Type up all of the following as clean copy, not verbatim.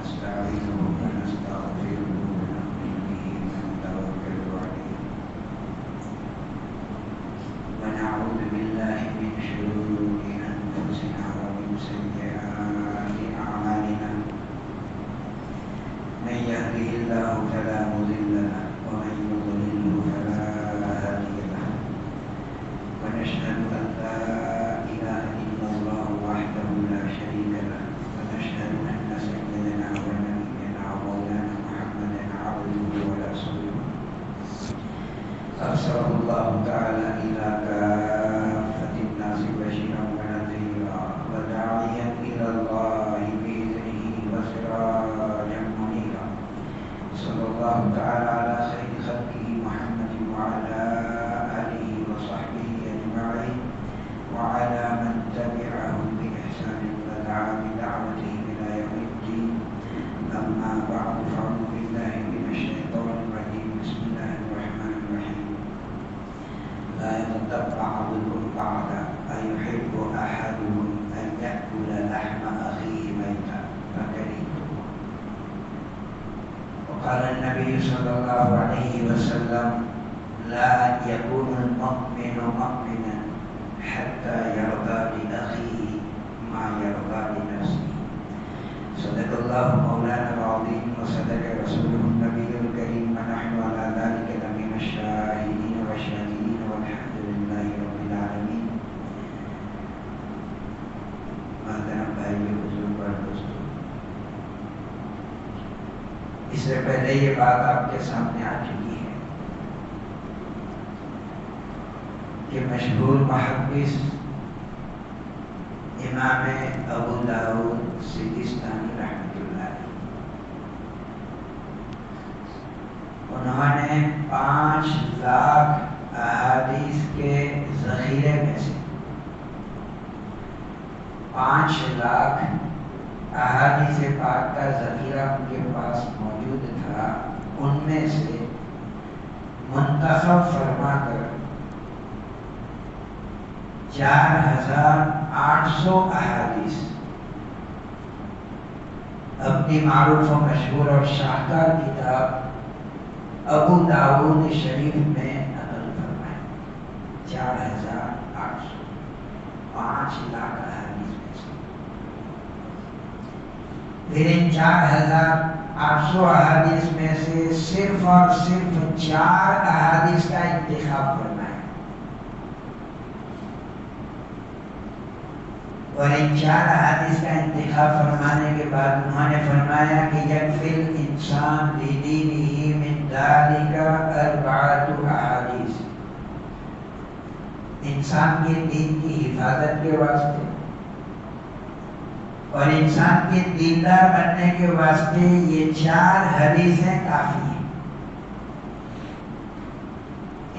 ونستعينه ونستغفره ونؤمن به ونتوكل عليه ونعوذ بالله من شرور أنفسنا ومن سيئات أعمالنا من يهده الله فلا مضل له ومن يضلله فلا هادي له ونشهد أن لا إله إلا الله وحده لا شريك له ونشهد أن سيدنا ونبينا ومولانا محمدا عبده ورسوله أرسله الله تعالى إلى كافة الناس بشيرا ونذيرا وداعيا إلى الله بإذنه وسراجا منيرا صلى الله تعالى على خير خلقه محمد وعلى آله وصحبه أجمعين وعلى من تبعهم بإحسان ودعا بدعوته إلى يوم الدين أما بعد فأعوذ بالله من الشيطان الرجيم بسم الله الرحمن الرحيم لا يغتب بعضكم بعضا أيحب أحدكم أن يأكل لحم أخيه ميتا فكرهتموه وقال النبي صلى الله عليه وسلم لا يكون المؤمن مؤمنا حتى يرضى لأخيه ما يرضى لنفسه صدق الله مولانا العظيم وصدق رسوله النبي الكريم ونحن على ذلك لمن الشاهدين والشاكرين والحمد لله رب العالمين. محترم بھائیو بزرگ اور دوستو، اس سے پہلے یہ بات آپ کے سامنے آ چکی ہے کہ مشہور محدث امام ابو داؤد سجستانی رحمۃ اللہ علیہ، انہوں نے 5 لاکھ احادیث کے ذخیرے میں سے 5 لاکھ احادیث پاک کا ذخیرہ ان کے پاس موجود تھا، ان میں سے منتخب فرما کر 4800 احادیث اپنی معروف و مشہور اور شاہکار کتاب ابو داؤد شریف میں نقل فرمائے. 4800 5 لاکھ احادیث میں سے. پھر ان 4800 احادیث میں سے صرف اور صرف 4 احادیث کا انتخاب فرمائے، اور ان 4 احادیث کا انتخاب فرمانے کے بعد انہوں نے فرمایا کہ یکفی الانسان بدینہ من ذالک 4 احادیث. انسان کے دین کی حفاظت کے واسطے اور انسان کے دیندار بننے کے واسطے یہ 4 حدیثیں کافی ہیں.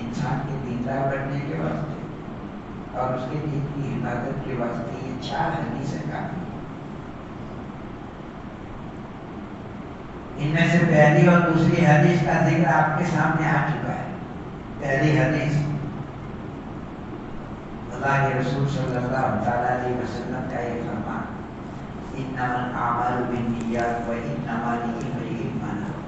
انسان کے دیندار بننے کے واسطے اور اس کے دین کی حفاظت کے واسطے یہ 4 حدیثیں کافی ہیں. ان میں سے پہلی اور دوسری حدیث کا ذکر آپ کے سامنے آ چکا ہے. پہلی حدیث اللہ کے رسول صلی اللہ تعالیٰ علیہ وسلم کا یہ فرمان انما الاعمال بالنیات وانما لامرئ ما نوى.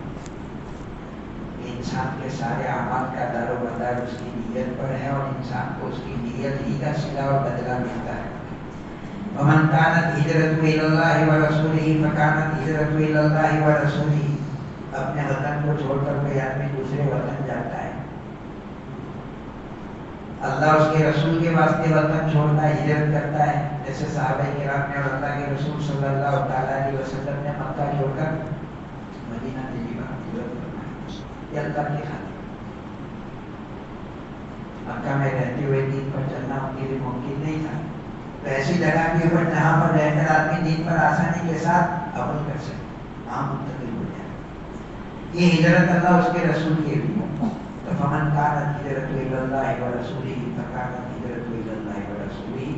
انسان کے سارے اعمال کا دار و مدار اس کی نیت پر ہے اور انسان کو اس کی نیت ہی کا صلہ اور بدلہ ملتا ہے. ومن كانت هجرته الى الله ورسوله فكانت هجرته الى الله ورسوله. اپنے وطن کو چھوڑ کر کوئی آدمی دوسرے وطن جاتا ہے، اللہ اس کے رسول کے واسطے وطن چھوڑتا ہے، ہجرت کرتا ہے. جیسے صحابہ کرام نے اور اللہ کے رسول صلی اللہ تعالیٰ علیہ وسلم نے مکہ چھوڑ کر مدینہ طیبہ ہجرت فرمائی یہ اللہ کی خاطر. مکہ میں رہتے ہوئے دین پر چلنا ان کے لیے ممکن نہیں تھا، تو ایسی جگہ کے اوپر جہاں پر رہ کر آدمی دین پر آسانی کے ساتھ عمل کر سکے، وہاں منتقل ہو جائے. یہ ہجرت اللہ اس کے رسول کے لیے. تو فمن كانت هجرته الى الله ورسوله فكانت هجرته الى الله ورسوله.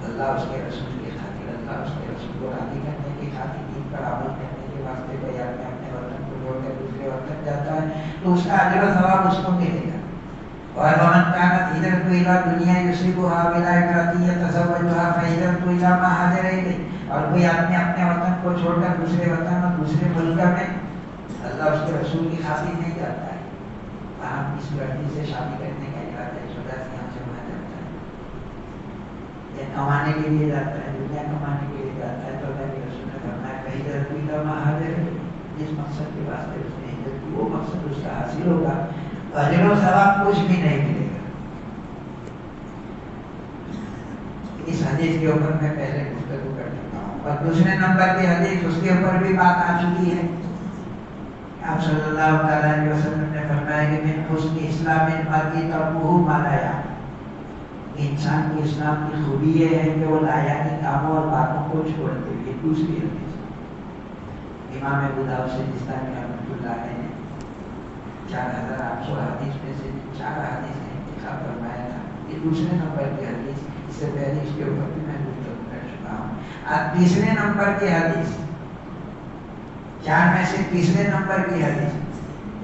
اللہ اس کے رسول کی خاطر، اللہ اس کے رسول کو راضی کرنے کی خاطر دین پر عمل کرنے کے واسطے کوئی آدمی اپنے وطن کو چھوڑ کر دوسرے وطن جاتا ہے تو اس کا اجر و ثواب اس کو ملے گا. اور ومن كانت هجرته الى دنیا يصيبها ولا امرأة يتزوجها فهجرته الى ما هاجر اليه. اور کوئی آدمی اپنے وطن کو چھوڑ کر دوسرے وطن اور دوسرے ملک میں اللہ اس کے رسول کی خاطر نہیں جاتا ہے، وہاں اس لڑکی سے شادی کرنے کا ارادہ ہے، چھوٹا سا یہاں سے وہاں جاتا ہے، یا کمانے کے لیے جاتا ہے، دنیا کمانے کے لیے جاتا ہے، تو اللہ کے رسول نے فرمایا فہجرته الى ما هاجر اليه. جس مقصد کے واسطے اس نے ہجرت کی وہ مقصد اس کا حاصل ہوگا، اجر و ثواب کچھ بھی نہیں ملے گا. اس حدیث کے اوپر میں پہلے گفتگو کر چکا ہوں. اور دوسرے نمبر کی حدیث اس کے اوپر بھی بات آ چکی ہے. آپ صلی اللہ علیہ وسلم نے فرمایا کہ من حسن اسلام المرء ترکہ ما لا یعنی. انسان کے اسلام کی خوبی یہ ہے کہ وہ لایعنی کاموں اور باتوں کو چھوڑ دے. یہ دوسری حدیث امام ابو داؤد سجستانی رحمۃ اللہ علیہ نے 4800 حدیث میں سے 4 حدیث کا انتخاب فرمایا تھا. یہ دوسرے نمبر کی حدیث، اس سے پہلے اس کے اوپر بھی میں گفتگو کر چکا ہوں. تیسرے نمبر کی حدیث، 4 میں سے تیسرے نمبر کی حدیث،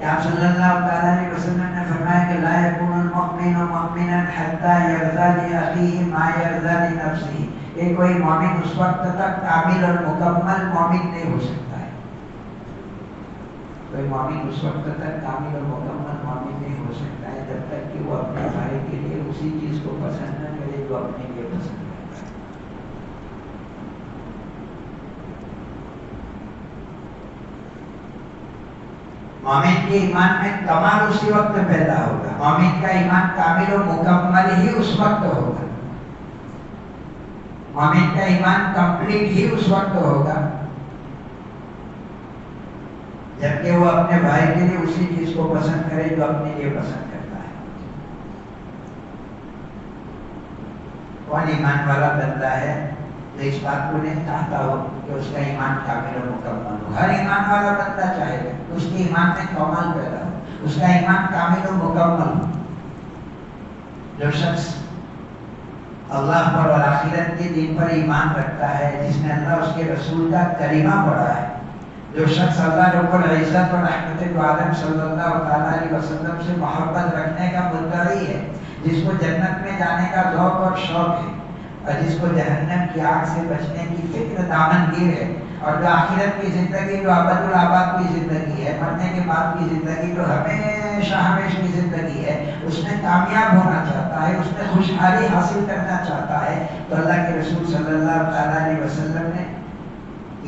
آپ صلی اللہ علیہ وسلم نے فرمایا کہ لا يكون المؤمن مؤمنا حتى يرضى لأخيه ما يرضى لنفسه. کہ کوئی مومن اس وقت تک کامل اور مکمل مومن نہیں ہو سکتا ہے. کوئی مومن اس وقت تک کامل اور مکمل مومن نہیں ہو سکتا ہے جب تک کہ وہ اپنے بھائی کے لیے اسی چیز کو پسند نہ کرے جو اپنے لیے پسند کرتا ہے. مومن کے ایمان میں کمال اسی وقت پیدا ہوگا. مومن کا ایمان کامل و مکمل ہی اس وقت ہوگا. مومن کا ایمان کمپلیٹ ہی اس وقت ہوگا جبکہ وہ اپنے بھائی کے لیے اسی چیز کو پسند کرے جو اپنے لیے پسند کرتا ہے. کون ایمان والا بندہ ہے تو اس بات کو نہیں چاہتا ہو کہ اس کا ایمان کامل و مکمل ہو. ہر ایمان والا بندہ چاہے گا اس کے ایمان میں کمال پیدا ہو، اس کا ایمان کامل و مکمل ہو. جو شخص اللہ پر اور آخرت کے دن پر ایمان رکھتا ہے، جس نے اللہ اس کے رسول کا کلمہ پڑھا ہے، جو شخص اللہ رب العزت اور رحمت عالم صلی اللہ علیہ وسلم سے محبت رکھنے کا مدعی ہے، جس کو جنت میں جانے کا ذوق اور شوق ہے، اور جس کو جہنم کی آگ سے بچنے کی فکر دامنگیر ہے، اور جو آخرت کی زندگی جو ابد الآباد کی زندگی ہے، مرنے کے بعد کی زندگی جو ہمیشہ ہمیشہ کی زندگی ہے، اس میں کامیاب ہونا چاہتا ہے، اس میں خوشحالی حاصل کرنا چاہتا ہے، تو اللہ کے رسول صلی اللہ علیہ وسلم نے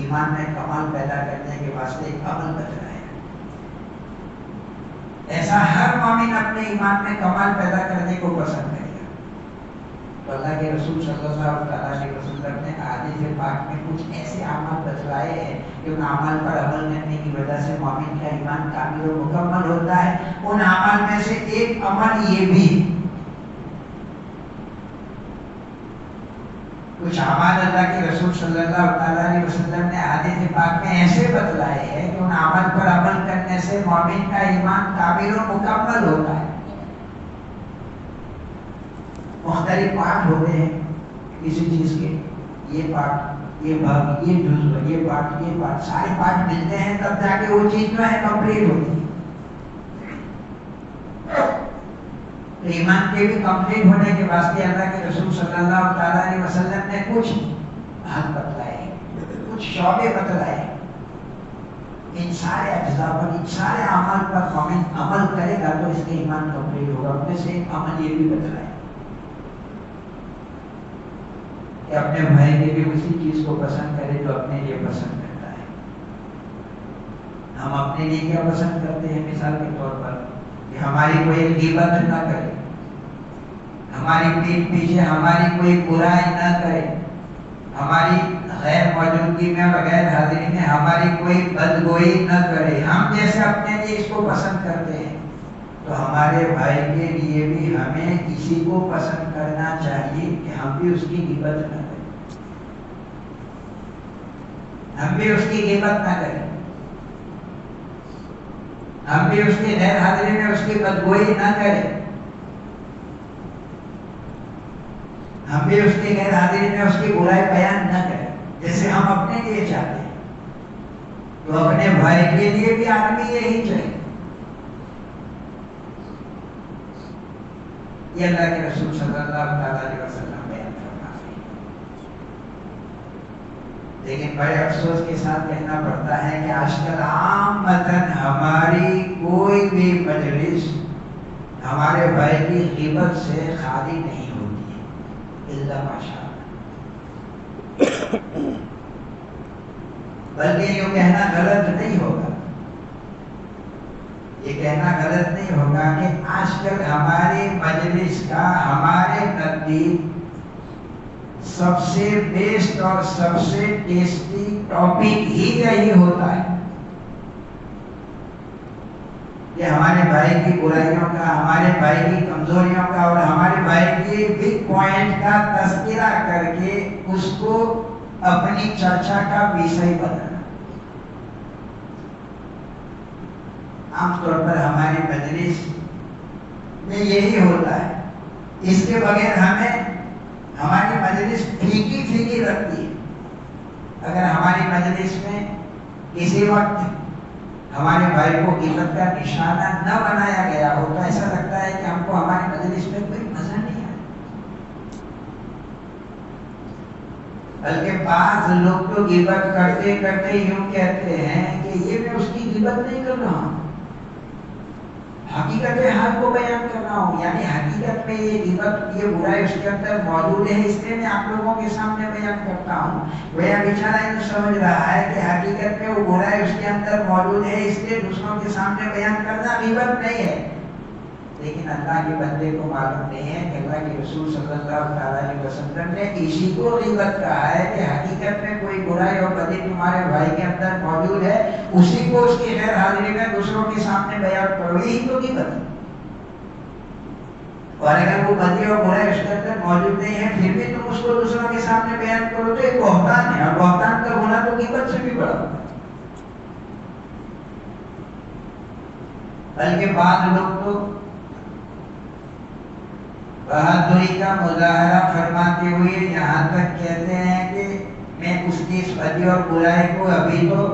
ایمان میں کمال پیدا کرنے کے واسطے ایک عمل بتلایا. ایسا ہر مومن اپنے ایمان میں کمال پیدا کرنے کو پسند کرے گا. تو اللہ کے رسول صلی اللہ علیہ وسلم نے حدیث پاک میں کچھ ایسے اعمال بتلائے ہیں کہ ان اعمال پر عمل کرنے کی وجہ سے مومن کا ایمان کامل و مکمل ہوتا ہے. ان اعمال میں سے ایک عمل یہ بھی، کچھ اعمال اللہ کے رسول صلی اللہ علیہ وسلم نے حدیث پاک میں ایسے بتلائے ہیں کہ ان عمل پر عمل کرنے سے مومن کا ایمان کامل و مکمل ہوتا ہے. مختلف پارٹ ہوتے ہیں کسی چیز کے، یہ پارٹ، یہ بھاگ، یہ جزو، یہ پارٹ، سارے پارٹ ملتے ہیں تب جا کے وہ چیز جو ہے کمپلیٹ ہوتی ہے. ایمان کے بھی کمپلیٹ ہونے کے واسطے اللہ کے رسول صلی اللہ علیہ وسلم نے کچھ حد بتلائے، کچھ شعبے بتلائے. ان سارے اجزاء پر، ان سارے اعمال پر مومن عمل کرے گا تو اس کے ایمان کمپلیٹ ہوگا. ان میں سے ایک عمل یہ بھی بتلائے کہ اپنے بھائی کے لیے اسی چیز کو پسند کرے جو اپنے لیے پسند کرتا ہے. ہم اپنے لیے کیا پسند کرتے ہیں؟ مثال کے طور پر کہ ہماری کوئی غیبت نہ کرے، ہماری پیٹھ پیچھے ہماری کوئی برائی نہ کرے، ہماری غیر موجودگی میں اور غیر حاضری میں ہماری کوئی بدگوئی نہ کرے. ہم جیسے اپنے لیے اس کو پسند کرتے ہیں تو ہمارے بھائی کے لیے بھی ہمیں کسی کو پسند کرنا چاہیے کہ ہم بھی اس کی غیبت نہ کریں، ہم بھی اس کی غیبت نہ کریں، ہم بھی اس کی غیر حاضری میں اس کی بدگوئی نہ کریں، ہم بھی اس کی غیر حاضری میں اس کی برائی بیان نہ کریں جیسے ہم اپنے لیے چاہتے ہیں. تو اپنے بھائی کے لیے بھی آدمی یہی چاہیے. یہ اللہ کے رسول صلی اللہ علیہ وسلم بیان کرنا ہے. لیکن بڑے افسوس کے ساتھ کہنا پڑتا ہے کہ آج کل عامتاً ہماری کوئی بھی مجلس ہمارے بھائی کی غیبت سے خالی نہیں ہوتی ہے الا ماشاء اللہ. بلکہ یوں کہنا غلط نہیں ہوگا، یہ کہنا غلط نہیں ہوگا کہ آج کل ہماری مجلس کا ہمارے نزدیک سب سے بیسٹ اور سب سے ٹیسٹی ٹاپک ہی یہی ہوتا ہے کہ ہمارے بھائی کی برائیوں کا، ہمارے بھائی کی کمزوریوں کا اور ہمارے بھائی کے بگ پوائنٹ کا تذکرہ کر کے اس کو اپنی چرچا کا وشے بنانا. عام طور پر ہماری مجلس میں یہی ہوتا ہے. اس کے بغیر ہماری مجلس پھیکی پھیکی لگتی ہے. اگر ہماری مجلس میں کسی وقت ہمارے بھائی کو غیبت کا نشانہ نہ بنایا گیا ہو تو ایسا لگتا ہے کہ ہم کو ہماری مجلس میں کوئی مزہ نہیں آیا. بلکہ بعض لوگ تو غیبت کرتے کرتے یوں کہتے ہیں کہ یہ میں اس کی غیبت نہیں کر رہا ہوں، حقیقت حال کو بیان کر رہا ہوں. یعنی حقیقت میں یہ غیبت، یہ برائی اس کے اندر موجود ہے، اس لیے میں آپ لوگوں کے سامنے بیان کرتا ہوں. وہ بیچارہ یہ سمجھ رہا ہے کہ حقیقت میں وہ برائی اس کے اندر موجود ہے، اس لیے دوسروں کے سامنے بیان کرنا غیبت نہیں ہے. لیکن اللہ کے بندے کو معلوم نہیں ہے کہ اللہ کے رسول صلی اللہ علیہ وسلم نے اسی کو غیبت کہا ہے کہ حقیقت میں کوئی برائی اور بدی تمہارے بھائی کے اندر موجود ہے، اسی کو اس کی غیر حاضری میں دوسروں کے سامنے بیان کرو، یہی تو غیبت ہے. اور اگر وہ بدی اور برائی اس کے اندر موجود نہیں ہے پھر بھی تم اس کو دوسروں کے سامنے بیان کرو تو ایک بہتان ہے، اور بہتان کا ہونا تو غیبت سے بھی بڑا ہوتا ہے. بلکہ بعض لوگ تو بہادری کا مظاہرہ فرماتے ہوئے یہاں تک کہتے ہیں کہ میں اس کی اس بدی اور برائی کو ابھی تو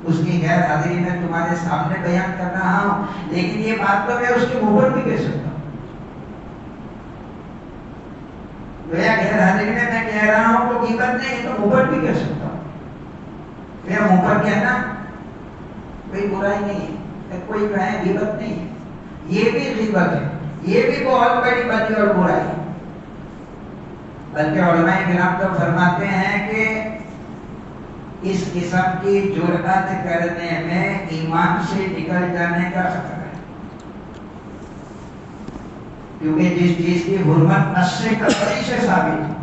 اس کی غیر حاضری میں تمہارے سامنے بیان کر رہا ہوں، لیکن یہ بات تو میں اس کے منہ پر بھی کہہ سکتا ہوں. غیر حاضری میں کہہ رہا ہوں تو غیبت نہیں، تو منہ پر بھی کہہ سکتا ہوں. میرا منہ پر کہنا کوئی برائی نہیں ہے، کوئی کہے غیبت نہیں ہے، یہ بھی غیبت ہے، یہ بھی بہت بڑی بدی اور برائی. بلکہ علماء کرام تو فرماتے ہیں کہ اس قسم کی جرأت کرنے میں ایمان سے نکل جانے کا خطرہ ہے. کیونکہ جس چیز کی حرمت نص قطعی سے ثابت ہو،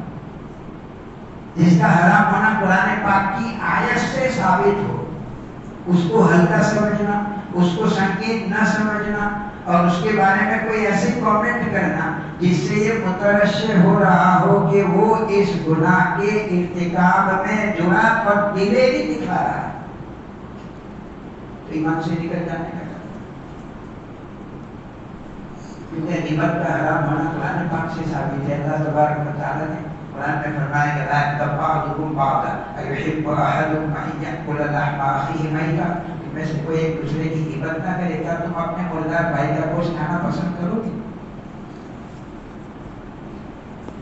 جس کا حرام ہونا قرآن پاک کی آیت سے ثابت ہو، اس کو ہلکا سمجھنا، اس کو سنگین نہ سمجھنا اور اس کے بارے میں کوئی ایسی کامنٹ کرنا جس سے یہ مترشح ہو رہا ہو کہ وہ اس گناہ کے ارتکاب میں جرأت اور دلیری دکھا رہا ہے، تو ایمان سے نکل جانے کا. کیونکہ غیبت کا حرام ہونا قرآن پاک سے ثابت ہے. اللہ تبارک و تعالیٰ نے قرآن میں فرمایا کہ لا یغتب بعضکم بعضا ایحب احدکم ان یأکل لحم اخیہ میتا، میں سے کوئی ایک دوسرے کی غیبت نہ کرے. کیا تم اپنے مردار بھائی کا گوشت کھانا پسند کرو گے؟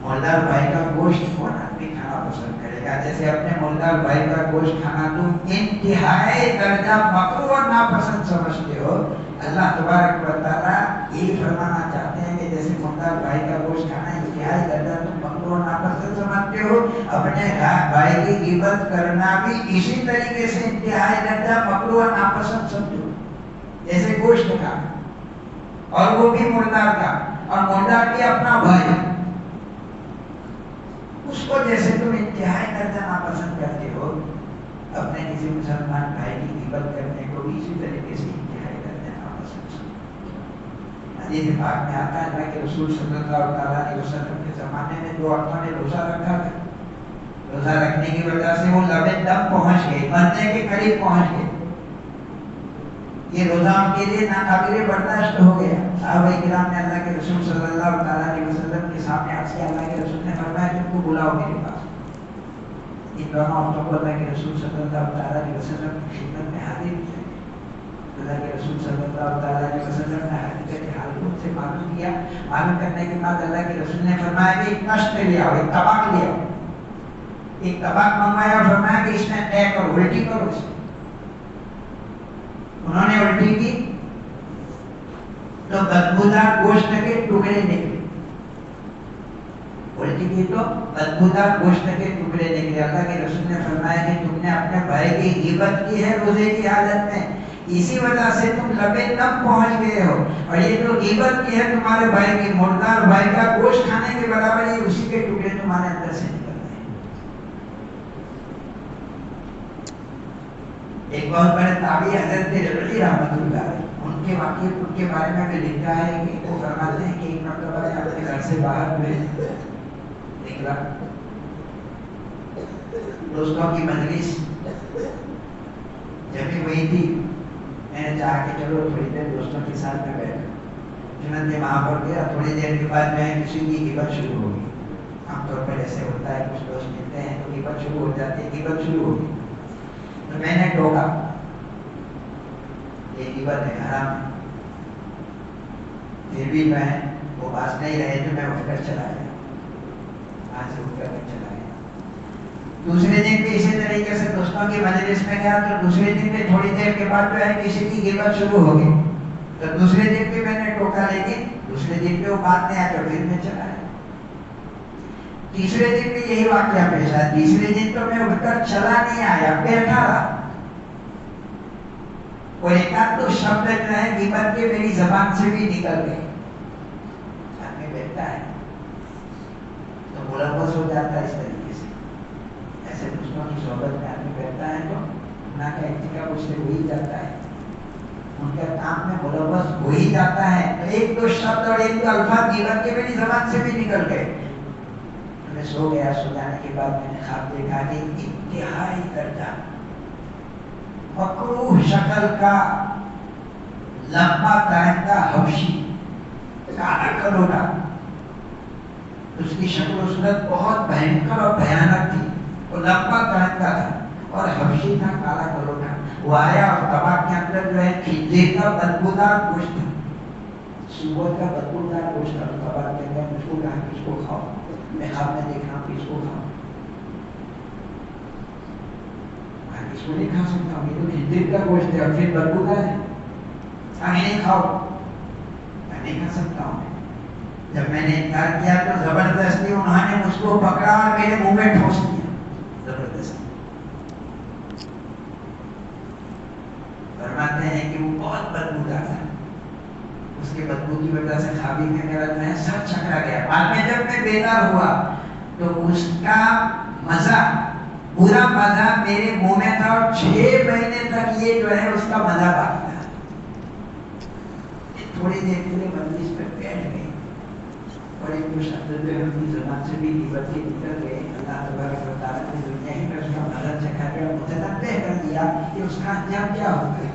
مردار بھائی کا گوشت کون آدمی کھانا پسند کرے گا؟ جیسے اپنے مردار بھائی کا گوشت کھانا تم انتہائی درجہ مکروہ اور ناپسند سمجھتے ہو، اللہ تبارک و تعالیٰ یہی فرمانا چاہتے ہیں کہ جیسے مردار بھائی کا گوشت کھانا انتہائی درجہ تم مکروہ اور ناپسند سمجھتے ہو، اپنے بھائی کی غیبت کرنا بھی اسی طریقے سے انتہائی درجہ مکروہ اور ناپسند سمجھو. جیسے گوشت کا، اور وہ بھی مردار کا، اور مردار بھی اپنا بھائی، اس کو جیسے تم انتہائی درجہ ناپسند کرتے ہو، اپنے کسی مسلمان بھائی کی غیبت کرنے کو بھی اسی طریقے سے انتہائی درجہ ناپسند سمجھو. حدیث پاک میں آتا ہے اللہ کے رسول صلی اللہ علیہ وسلم کے زمانے میں دو عورتوں نے روزہ رکھا تھا. روزہ رکھنے کی وجہ سے وہ لبے دم پہنچ گئی، مرنے کے قریب پہنچ گئی. یہ روزہ ان کے لیے ناقابل برداشت ہو گیا. صحابہ کرام نے اللہ کے رسول صلی اللہ علیہ وسلم کے سامنے عرض کیا. اللہ کے رسول نے فرمایا ان کو بلاؤ میرے پاس. ان دونوں عورتوں کو اللہ کے رسول صلی اللہ علیہ وسلم کی خدمت میں حاضر کیا. اللہ کے رسول صلی اللہ علیہ وسلم نے حقیقت حال کو سے معلوم کیا. معلوم کرنے کے بعد اللہ کے رسول نے فرمایا کہ ایک کشت لے آؤ, ایک طبق لے آؤ. ایک طبق منگوایا اور فرمایا کہ اس میں طے کرو, الٹی کرو اس میں. انہوں نے الٹی کی تو بدبودار گوشت کے ٹکڑے نکلے. الٹی کی تو بدبودار گوشت کے ٹکڑے نکلے. اللہ کے رسول نے فرمایا کہ تم نے اپنے بھائی کی غیبت کی ہے روزے کی حالت میں, اسی وجہ سے تم لبے تک پہنچ گئے ہو. اور یہ جو غیبت کی ہے تمہارے بھائی کی, مردار بھائی کا گوشت کھانے کے برابر ہے, اسی کے ٹکڑے تمہارے اندر سے نکل رہے ہیں. ایک بہت بڑے تابعی حضرت ربیعی رحمۃ اللہ علیہ, ان کے واقعے ان کے بارے میں بھی لکھا ہے کہ وہ فرماتے ہیں کہ ایک مرتبہ اپنے گھر سے باہر نکلا, دوستوں کی مجلس جمی ہوئی تھی. میں نے چاہا کہ چلو تھوڑی دیر دوستوں کے ساتھ میں بیٹھا. چنانچہ وہاں پر گیا. تھوڑی دیر کے بعد میں کسی کی غیبت شروع ہو گئی. عام طور پر ایسے ہوتا ہے, کچھ دوست ملتے ہیں تو غیبت شروع ہو جاتی ہے. غیبت شروع ہو گئی تو میں نے ٹوکا, یہ غیبت ہے, حرام ہے. پھر بھی میں وہ باز نہیں رہے تو میں اٹھ کر چلا گیا. وہاں سے اٹھ کر چلا گیا. دوسرے دن بھی اسی طریقے سے دوستوں کی مجلس میں گیا تو دوسرے دن بھی تھوڑی دیر کے بعد جو ہے کسی کی غیبت شروع ہو گئی. تو دوسرے دن بھی میں نے ٹوکا, لیکن دوسرے دن بھی وہ بات نہیں آئی تو پھر میں چلا گیا. تیسرے دن بھی یہی واقعہ پیش آیا. تیسرے دن تو میں اٹھ کر چلا نہیں آیا, بیٹھا رہا. اور ایک آدھ دو شبد جو ہے غیبت کے میری زبان سے بھی نکل گئے. آدمی بیٹھتا ہے تو ملوث ہو جاتا ہے اس طریقے سے. ایسے دوستوں کی صحبت میں آدمی بیٹھتا ہے تو گناہ کا ارتکاب اس سے ہو ہی جاتا ہے, ان کے کام میں ملوث ہو ہی جاتا ہے. تو ایک دو شبد اور ایک دو الفاظ غیبت کے میری زبان سے بھی نکل گئے. میں سو گیا. سو جانے کے بعد میں نے خواب دیکھا کہ انتہائی درجہ مکروہ شکل کا لمبا ترنگا حبشی, کالا کلوٹا. اس کی شکل و صورت بہت بھینکر اور بھیانک تھی. وہ لمبا ترنگا تھا اور حبشی تھا, کالا کلوٹا. وہ آیا اور طبق کے اندر جو ہے خنزیر کا بدبودار گوشت تھا, سور کا بدبودار گوشت تھا. طبق کے اندر مجھ کو کہا کہ اس کو کھاؤ. میں خواب میں دیکھ رہا ہوں کہ اس کو کھاؤ. اس کو نہیں کھا سکتا ہوں, یہ تو خنزیر کا گوشت ہے اور پھر بدبودار ہے. نہیں کھاؤ, میں نہیں کھا سکتا ہوں. جب میں نے انکار کیا تو زبردستی انہوں نے مجھ کو پکڑا اور میرے منہ میں ٹھوس دیا. زبردستی فرماتے ہیں کہ وہ بہت بدبودار تھا. اس کے بدبو کی وجہ سے خوابی میں میرا جو ہے سر چکرا گیا. بعد میں جب میں بیدار ہوا تو اس کا مزہ, برا مزہ میرے منہ میں تھا اور 6 مہینے تک یہ جو ہے اس کا مزہ باقی تھا. تھوڑی دیر کے لیے مجلس پر بیٹھ گئے اور ایک دو شبد جو ہے اپنی زبان سے بھی غیبت کے نکل گئے. اللہ تبارک و تعالیٰ نے دنیا ہی میں اس کا مزہ چکھا کے متنبع کر دیا کہ اس کا انجام کیا ہوگا.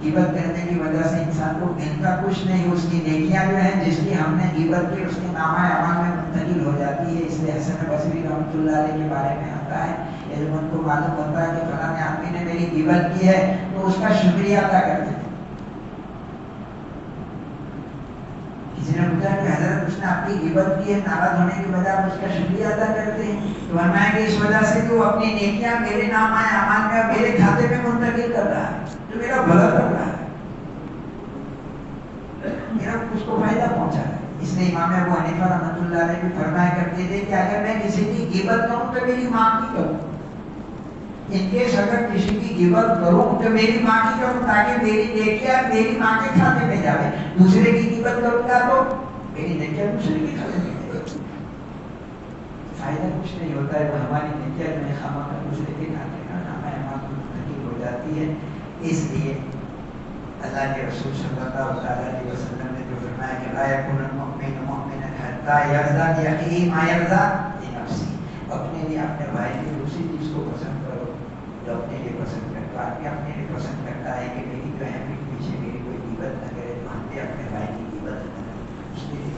غیبت کرنے کی وجہ سے انسان کو ملتا کچھ نہیں. اس کی نیکیاں جو ہیں جس کی ہم نے غیبت کی اس کے نامہ اعمال میں منتقل ہو جاتی ہے. اس لیے حسن بصری رحمۃ اللہ علیہ کے بارے میں آتا ہے, علم ان کو معلوم ہوتا ہے کہ فلاں آدمی نے میری غیبت کی ہے تو اس کا شکریہ ادا کرتے ہیں. کسی نے پوچھا کہ حضرت اس نے آپ کی غیبت کی ہے, ناراض ہونے کے بجائے آپ اس کا شکریہ ادا کرتے ہیں. تو فرمایا کہ اس وجہ سے کہ وہ اپنی نیکیاں میرے نامہ اعمال میں میرے کھاتے میں منتقل کر رہا ہے, تو میرا بھلا کر رہا ہے, میرا اس کو فائدہ پہنچا ہے. اس لیے امام ابو حنیفہ رحمۃ اللہ علیہ بھی فرمایا کرتے تھے کہ اگر میں کسی کی غیبت کروں تو میری ماں کی کروں. ان کیس اگر کسی کی غیبت کروں تو میری ماں کی کروں تاکہ میری نیکیاں میری ماں کے کھاتے میں جائے. دوسرے کی غیبت کروں گا تو میری نیکیاں دوسرے کے کھاتے میں جائے. فائدہ کچھ نہیں ہوتا ہے. وہ ہماری نیکیاں جو ہے خامخواہ دوسرے کے کھاتے میں نامہ اعمال میں منتقل ہو جاتی ہے. اس لیے اللہ کے رسول صلی اللہ علیہ وسلم نے جو فرمایا کہ لا یکون المؤمن مؤمنا حتی یرضى لأخیہ ما یرضى لنفسہ. اپنے لیے اپنے بھائی کی دوسری چیز کو پسند کرو جو اپنے لیے پسند کرتا ہے. آدمی اپنے لیے پسند کرتا ہے کہ میری جو ہے پیٹھ پیچھے میری کوئی غیبت نہ کرے, تو ہم بھی اپنے بھائی کی غیبت نہ کریں. اس لیے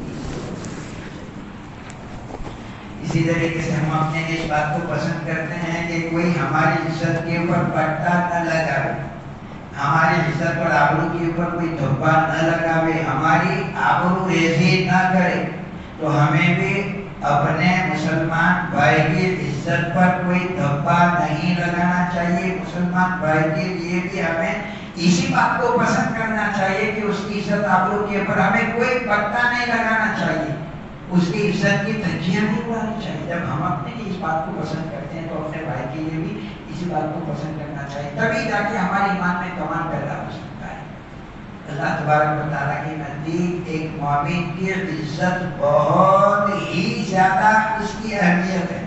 اسی طریقے سے ہم اپنے اس بات کو پسند کرتے ہیں کہ کوئی ہماری عزت کے اوپر پٹا نہ لگاوے، ہماری عزت اور آبرو کے اوپر کوئی دھبا نہ لگاوے، ہماری آبرو ریزی نہ کرے۔ تو ہمیں بھی اپنے مسلمان بھائی کی عزت پر کوئی دھبا نہیں لگانا چاہیے۔ مسلمان بھائی کے لیے بھی ہمیں اسی بات کو پسند کرنا چاہیے کہ اس کی عزت آبرو کے اوپر ہمیں کوئی پٹا نہیں لگانا چاہیے، اس کی عزت کی دھجیاں نہیں اڑانی چاہیے۔ جب ہم اپنے لیے اس بات کو پسند کرتے ہیں تو اپنے بھائی کے لیے بھی اسی بات کو پسند کرنا چاہیے، تبھی جا کے ہمارے ایمان میں کمال پیدا ہو سکتا ہے۔ اللہ تبارک و تعالیٰ کے نزدیک ایک مومن کی عزت بہت ہی زیادہ اس کی اہمیت ہے۔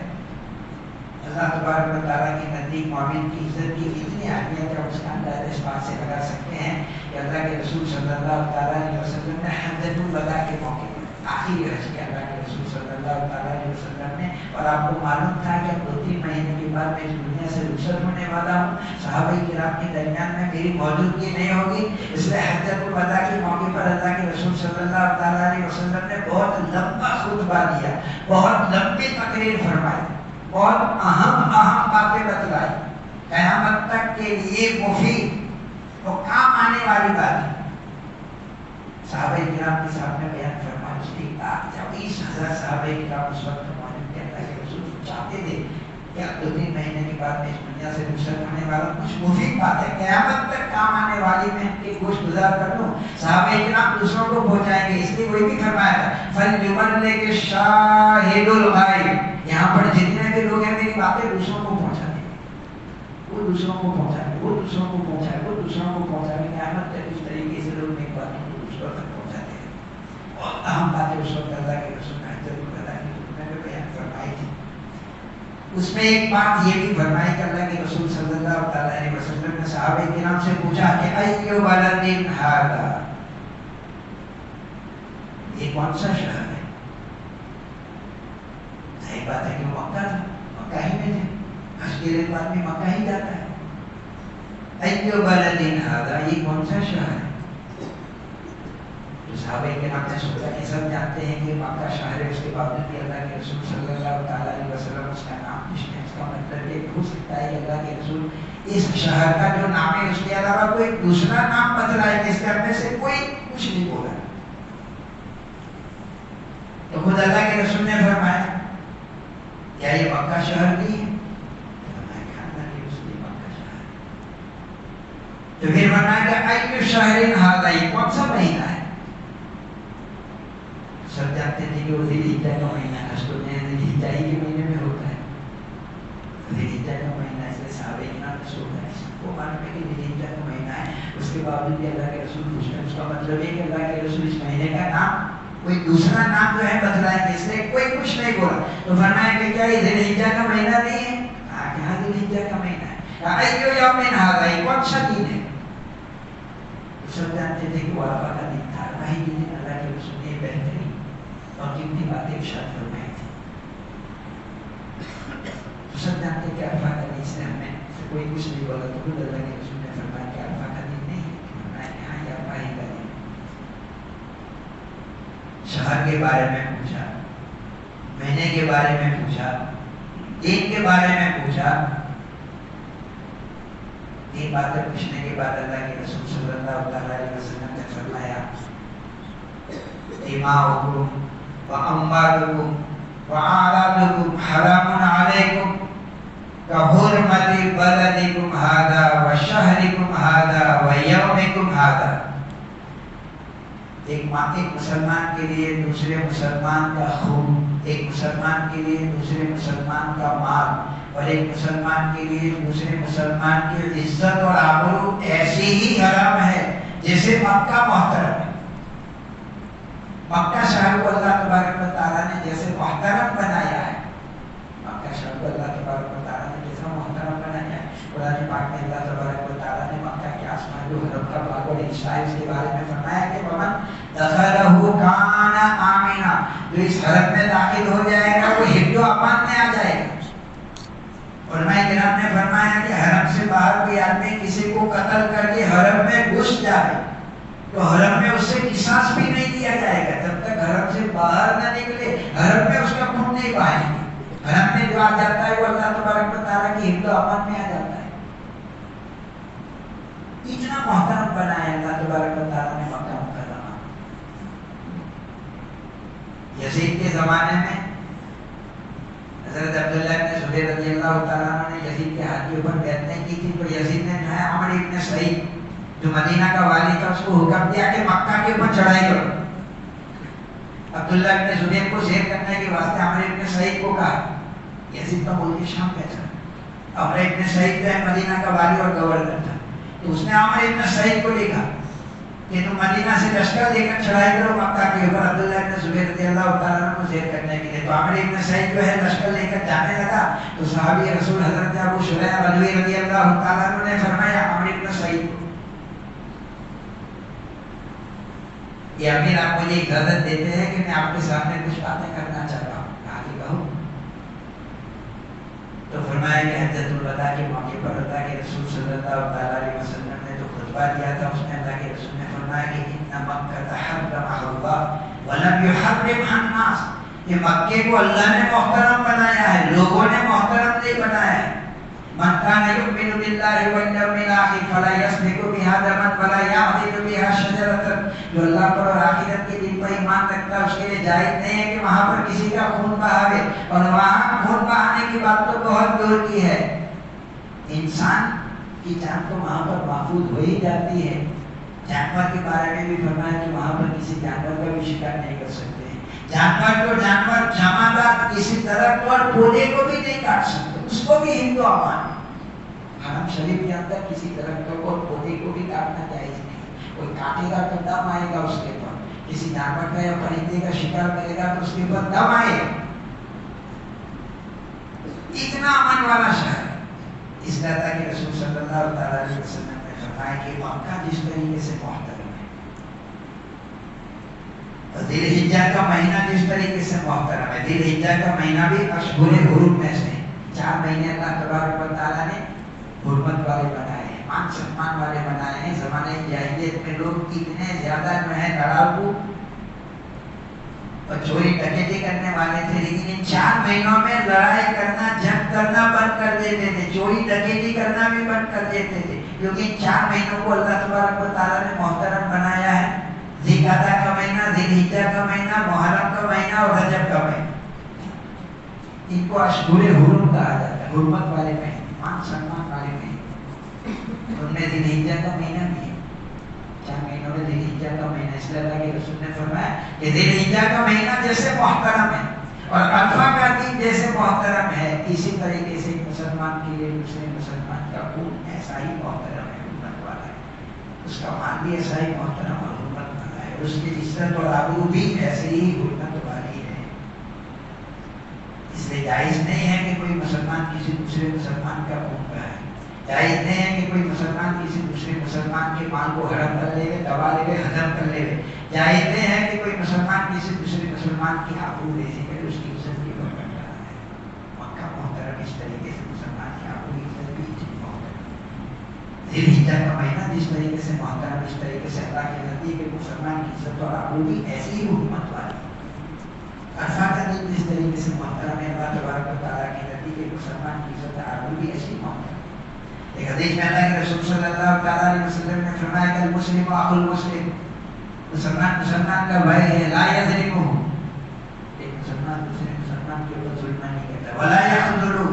اللہ تبارک و تعالیٰ کے نزدیک مومن کی عزت کی اتنی اہمیت ہے، اس کا اندازہ اس بات سے لگا سکتے ہیں کہ اللہ کے رسول صلی اللہ تعالیٰ علیہ وسلم نے حجۃ الوداع کے موقع پر آخری حج کے اللہ کے رسول صلی اللہ تعالیٰ علیہ وسلم نے، اور آپ کو معلوم تھا کہ 2-3 مہینے کے بعد میں اس دنیا سے رخصت ہونے والا ہوں، صحابہ کرام کے درمیان میں میری موجودگی نہیں ہوگی، اس لیے حجۃ الوداع کے موقع پر اللہ کے رسول صلی اللہ تعالیٰ علیہ وسلم نے بہت لمبا خطبہ دیا، بہت لمبی تقریر فرمائی، بہت اہم باتیں بتلائی، قیامت تک کے لیے مفید اور کام آنے والی بات۔ صحابہ کرام کے سامنے بیان فرمایا، اس کے بعد 20,000 صحابہ کرام اس وقت موجود تھے۔ اللہ کے رسول چاہتے تھے کہ 2-3 مہینے کے بعد میں اس دنیا سے رخصت ہونے والا، کچھ مفید باتیں قیامت تک کام آنے والی میں ان کے گوشت گزار کر دوں، صحابہ کرام دوسروں کو پہنچائیں گے۔ اس لیے وہی بھی فرمایا تھا فَلْيُبَلِّغِ الشَّاهِدُ الْغَائِبَ، یہاں پر جتنے بھی لوگ ہیں میری باتیں دوسروں کو پہنچا دیں، وہ دوسروں کو پہنچائیں گے، وہ دوسروں کو پہنچائیں گے، وہ دوسروں کو پہنچائیں گے۔ قیامت تک اس طریقے سے لوگ میری باتوں کو دوسروں تک پہنچاتے ہیں۔ بہت اہم باتیں اس وقت اللہ کے رسول نے حجۃ الوداع کی خطبے میں بیان فرمائی تھی۔ اس میں ایک بات یہ بھی فرمائی کہ اللہ کے رسول صلی اللہ تعالیٰ علیہ وسلم نے صحابہ کرام سے پوچھا کہ ایُّ بلد ھذا، یہ کون سا شہر ہے؟ صحیح بات ہے کہ وہ مکہ تھا، مکہ ہی میں تھے، حج کے بعد آدمی مکہ ہی جاتا ہے۔ ایُّ بلد ھذا، یہ کون سا شہر ہے؟ تو صحابہ کرام نے سوچا کہ سب جانتے ہیں کہ مکہ شہر ہے، اس کے باوجود بھی اللہ کے رسول صلی اللہ تعالیٰ علیہ وسلم اس کا نام اس کا مطلب یہ ہو سکتا ہے کہ اللہ کے رسول اس شہر کا جو نام ہے اس کے علاوہ کوئی دوسرا نام بتلائے، جس کرنے سے کوئی کچھ نہیں بولا۔ تو خود اللہ کے رسول نے فرمایا کیا یہ مکہ شہر نہیں ہے؟ تو پھر فرمایا کہ ایُّ شہر ھذا، یہ کون سا مہینہ ہے؟ سب جانتے تھے کہ وہ ذی الحجہ کا مہینہ ہے، اس کو ذی الحجہ کے مہینے میں ہوتا ہے، ذی الحجہ کا مہینہ ہے، اس لیے صحابہ کرام نے سوچا وہ معلوم ہے کہ ذی الحجہ کا مہینہ ہے، اس کے باوجود بھی اللہ کے رسول پوچھتے ہیں، اس کا مطلب ہے کہ اللہ کے رسول اس مہینے کا نام کوئی دوسرا نام جو ہے بتلائیں گے، اس لیے کوئی کچھ نہیں بولا۔ تو فرمایا کہ کیا یہ ذی الحجہ کا مہینہ نہیں ہے؟ کہا کہ ہاں ذی الحجہ کا مہینہ ہے۔ کہا ایُّ یوم ھذا، یہ کون سا دن ہے؟ سب جانتے تھے کہ وہ عرفہ کا دن تھا، وہی دن اللہ کے رسول نے بہترین اور قیمتی باتیں ارشاد فرمائی تھی۔ سب جانتے کہ عرفہ کا دن، اس نے ہمیں کوئی کچھ نہیں بولا، تو خود اللہ کے رسول نے فرمایا کہ عرفہ کا دن نہیں ہے، فرمایا کہ ہاں یہ عرفہ ہی کا دن۔ شہر کے بارے میں پوچھا، مہینے کے بارے میں پوچھا، دین کے بارے میں پوچھا۔ تین باتیں پوچھنے کے بعد اللہ کے رسول صلی اللہ علیہ وسلم نے فرمایا دماؤکم واموالکم واعراضکم حرام علیکم کحرمت بلدکم ھذا وشہرکم ھذا ویومکم ھذا۔ ایک مسلمان کے لیے دوسرے مسلمان کا خون، ایک مسلمان کے لیے دوسرے مسلمان کا مال، اور ایک مسلمان کے لیے دوسرے مسلمان کی عزت اور آبرو ایسی ہی حرام ہے جیسے مکہ محترم ہے۔ مکہ شہر کو اللہ تبارک و تعالیٰ نے جیسے محترم بنایا ہے، مکہ شہر کو اللہ تبارک و تعالیٰ نے جیسا محترم بنایا ہے۔ قرآن پاک میں اللہ تبارک و تعالیٰ نے مکہ کے آسمان جو حرم کا باغ اور اس کے بارے میں فرمایا کہ ومن دخلہ کان آمنا، جو اس حرم میں داخل ہو جائے گا وہ حفظ و امان میں آ جائے گا۔ علماء کرام نے فرمایا کہ حرم سے باہر کوئی آدمی کسی کو قتل کر کے حرم میں گھس جائے تو حرم میں اس سے قصاص بھی نہیں دیا جائے گا، جب تک حرم سے باہر نہ نکلے حرم میں اس کا خون نہیں بہائیں گے۔ حرم میں جو آ جاتا ہے وہ اللہ تبارک و تعالیٰ کی حفظ و امان میں آ جاتا ہے. اتنا محترم بنایا اللہ تبارک و تعالیٰ نے مکہ مکرمہ. یزید کے زمانے میں حضرت عبداللہ ابن زبیر رضی اللہ تعالیٰ عنہ نے یزید کے ہاتھ کے اوپر بیعت نہیں کی تھی، تو یزید نے جو ہے عمر ابن سعید جو مدینہ کا والی تھا اس کو حکم دیا کہ مکہ کے اوپر چڑھائی کرو. عبداللہ ابن زبیر کو زیر کرنے کے واسطے عمر ابن سعید کو کہا. یزید کا ملک شام کا تھا، عمر ابن سعید جو ہے مدینہ کا والی اور گورنر تھا، تو اس نے عمر ابن سعید کو لکھا کہ تم مدینہ سے لشکر لے کر چڑھائی کرو مکہ کے اوپر عبداللہ ابن زبیر رضی اللہ تعالیٰ عنہ کو زیر کرنے کے لیے. تو عمر ابن سعید جو ہے لشکر لے کر جانے لگا تو صحابی رسول حضرت ابو شریح بدوی رضی اللہ تعالیٰ عنہ نے فرمایا عمر ابن سعید کو یہ امیر آپ مجھے اجازت دیتے ہیں کہ میں آپ کے سامنے کچھ باتیں کرنا چاہتا ہوں. کہا کہ کہو. تو فرمایا کہ حجۃ الوداع کے موقع پر اللہ کے رسول صلی اللہ علیہ وسلم نے جو خطبہ دیا تھا اس میں اللہ کے رسول نے فرمایا کہ ان مکہ حرمها اللہ ولم يحرمها الناس. یہ مکے کو اللہ نے محترم بنایا ہے، لوگوں نے محترم نہیں بنایا ہے. من كان يؤمن بالله واليوم الآخر فلا يسفك بها دما ولا يعضد بها شجرة. جو اللہ پر اور آخرت کے دن پر ایمان رکھتا ہے اس کے لیے جائز نہیں ہے کہ وہاں پر کسی کا خون بہاوے، اور وہاں خون بہانے کی بات تو بہت دور کی ہے. انسان کی جان تو وہاں پر محفوظ ہو ہی جاتی ہے. جانور کے بارے میں بھی فرمایا کہ وہاں پر کسی جانور کا بھی شکار نہیں کر سکتے. جانور کو جانور، جمادات کسی درخت اور پودے کو بھی نہیں کاٹ سکتے، اس کو بھی ہندو امان. حرم شریف کے اندر کسی درخت کو اور پودے کو بھی کاٹنا جائز نہیں. کوئی کاٹے گا تو دم آئے گا اس کے اوپر. کسی جانور کا یا پرندے کا شکار کرے گا تو اس کے اوپر دم آئے گا. اتنا امن والا شہر. اس لیے اللہ کے رسول صلی اللہ علیہ وسلم نے فرمایا کہ مکہ جس طریقے سے محترم ہے، ذی الحجہ کا مہینہ جس طریقے سے محترم ہے. ذی الحجہ کا مہینہ بھی اشہر حرم میں سے 4 مہینے اللہ تبارک و تعالیٰ نے حرمت والے بنائے ہیں، مان سمان والے بنائے ہیں. زمانے جاہلیت میں لوگ اتنے زیادہ جو ہے لڑاکو اور چوری ڈکیتی کرنے والے تھے، لیکن ان 4 مہینوں میں لڑائی کرنا، جنگ کرنا بند کر دیتے تھے، چوری ڈکیتی کرنا بھی بند کر دیتے تھے، کیونکہ ان 4 مہینوں کو اللہ تبارک و تعالیٰ نے محترم بنایا ہے. ذی القعدہ کا مہینہ، ذی الحجہ کا مہینہ، محرم کا مہینہ اور رجب کا مہینہ. ان کو اشہر حرم کہا جاتا ہے، حرمت والے مہینے، مان سمان والے مہینے. ان میں ذی الحجہ کا مہینہ بھی ہے. 4 مہینوں میں ذی الحجہ کا مہینہ. اس لیے اللہ کے رسول نے فرمایا کہ ذی الحجہ کا مہینہ جیسے محترم ہے اور عرفہ کا دن جیسے محترم ہے، اسی طریقے سے مسلمان کے لیے دوسرے مسلمان کا خون ایسا ہی محترم ہے، حرمت والا ہے. اس کا مال بھی ایسا ہی محترم اور حرمت والا ہے. اس کی عزت اور آبرو بھی ایسے ہی حرمت والی ہے. اس لیے جائز نہیں ہے کہ کوئی مسلمان کسی دوسرے مسلمان کا خون بہائے. جائز نہیں ہے کہ کوئی مسلمان کسی دوسرے مسلمان کے مال کو حرم کر لے، دبا لے، ہضم کر لے. جائز نہیں ہے کہ کوئی مسلمان کسی دوسرے مسلمان کی آبرو ریزی کرے، اس کی عزت کی برکت رہا ہے. مکہ محترم اس طریقے سے مسلمان کی آبرو کی عزت بھی محترم. ذی الحجہ کا مہینہ جس طریقے سے محترم، اس طریقے سے اللہ کے نزدیک مسلمان کی عزت اور آبرو بھی ایسی ہی حکومت والی. عرفہ کا دن جس طریقے سے محترم ہے، اللہ تبارک و تعالیٰ کے نزدیک مسلمان کی عزت اور آبرو بھی ایسی محترم. ایک حدیث میں اللہ کے رسول صلی اللہ علیہ وسلم نے فرمایا کہ المسلم اخو المسلم، مسلمان مسلمان کا بھائی ہے، لا یظلمہ، ایک مسلمان دوسرے مسلمان کے اوپر ظلم نہیں کرتا، ولا یخذلہ،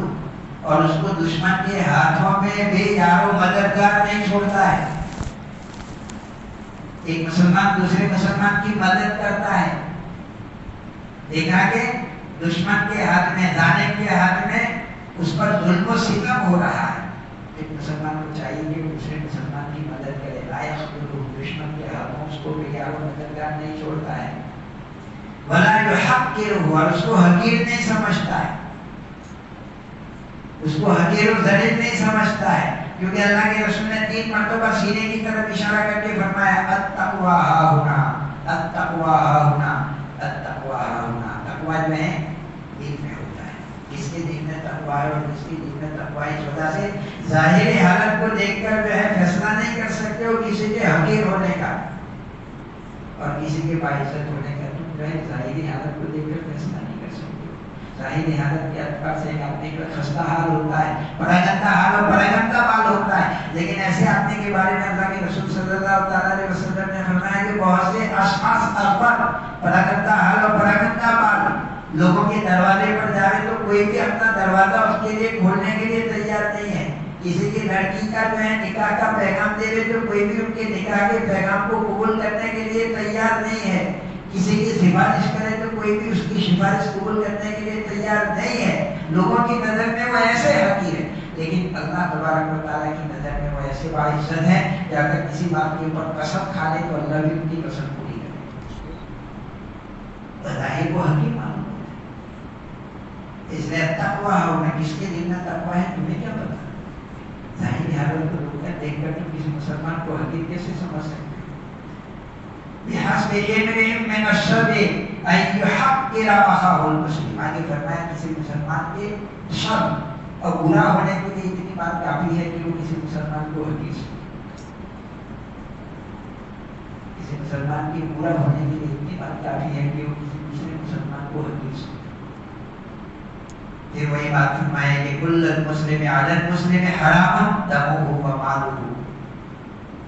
اور اس کو دشمن کے ہاتھوں میں بھی یار و مددگار نہیں چھوڑتا ہے. ایک مسلمان دوسرے مسلمان کی مدد کرتا ہے. دیکھا کہ دشمن کے ہاتھ میں، ظالم کے ہاتھ میں اس پر ظلم و ستم ہو رہا ہے. ایک مسلمان کو چاہیے کہ دوسرے مسلمان کی مدد کرے. لا یخذلہ، دشمن کے ہاتھوں اس کو بھی یار و مددگار نہیں چھوڑتا ہے. ولا یحقرہ، اور اس کو حقیر نہیں سمجھتا ہے، اس کو حقیر و ذلیل نہیں سمجھتا ہے. کیونکہ اللہ کے رسول نے 3 مرتبہ سینے کی طرف اشارہ کر کے فرمایا التقوی ہاہنا، التقوی ہاہنا، التقوی ہاہنا. تقوی جو ہے دل میں ہوتا ہے. جس کے دل میں تقوی ہے اور جس کے دل میں تقوی اس وجہ سے ظاہری حالت کو دیکھ کر جو ہے فیصلہ نہیں کر سکتے ہو کسی کے حقیر ہونے کا اور کسی کے باعزت ہونے کا. تم جو ہے ظاہری حالت کو دیکھ کر فیصلہ نہیں کر سکتے ہو. ظاہری حالت کے اعتبار سے ایک آدمی کا خستہ حال ہوتا ہے، پراگندہ حال اور پراگندہ بال ہوتا ہے، لیکن ایسے آدمی کے بارے میں اللہ کے رسول صلی اللہ تعالیٰ علیہ وسلم نے فرمایا کہ بہت سے اشخاص اکبر پراگندہ حال اور پراگندہ بال لوگوں کے دروازے پر جائے تو کوئی بھی اپنا دروازہ اس کے لیے کھولنے کے لیے تیار نہیں ہے. کسی کی لڑکی کا جو ہے نکاح کا پیغام دے رہے تو کوئی بھی ان کے نکاح کے پیغام کو قبول کرنے کے لیے تیار نہیں ہے. کسی کی سفارش کرے تو کوئی بھی اس کی سفارش قبول کرنے کے لیے تیار نہیں ہے. لوگوں کی نظر میں وہ ایسے حقیر ہے، لیکن اللہ تبارک و تعالیٰ کی نظر میں وہ ایسے باعزت ہے کہ اگر کسی بات کے اوپر قسم کھا لے تو اللہ بھی ان کی قسم پوری کرے. بظاہر وہ حقیر معلوم ہوتا ہے، اس لیے تقویٰ ہونا کس کے دل میں تقویٰ ہے تمہیں کیا پتا؟ ظاہری حالت کو روک کر دیکھ کر تو کسی مسلمان کو حقیر کیسے سمجھ سکتے ہیں؟ بحسب امرئ من الشر ان يحقر اخاه المسلم. آگے فرمایا کسی مسلمان کے شر اور برا ہونے کے لیے اتنی بات کافی ہے کہ وہ کسی مسلمان کو حقیر سمجھے. کسی مسلمان کے برا ہونے کے لیے اتنی بات کافی ہے کہ وہ کسی دوسرے مسلمان کو حقیر سمجھے. پھر وہی بات فرمائے کہ کل المسلم علی المسلم حرام دمہ و مالہ،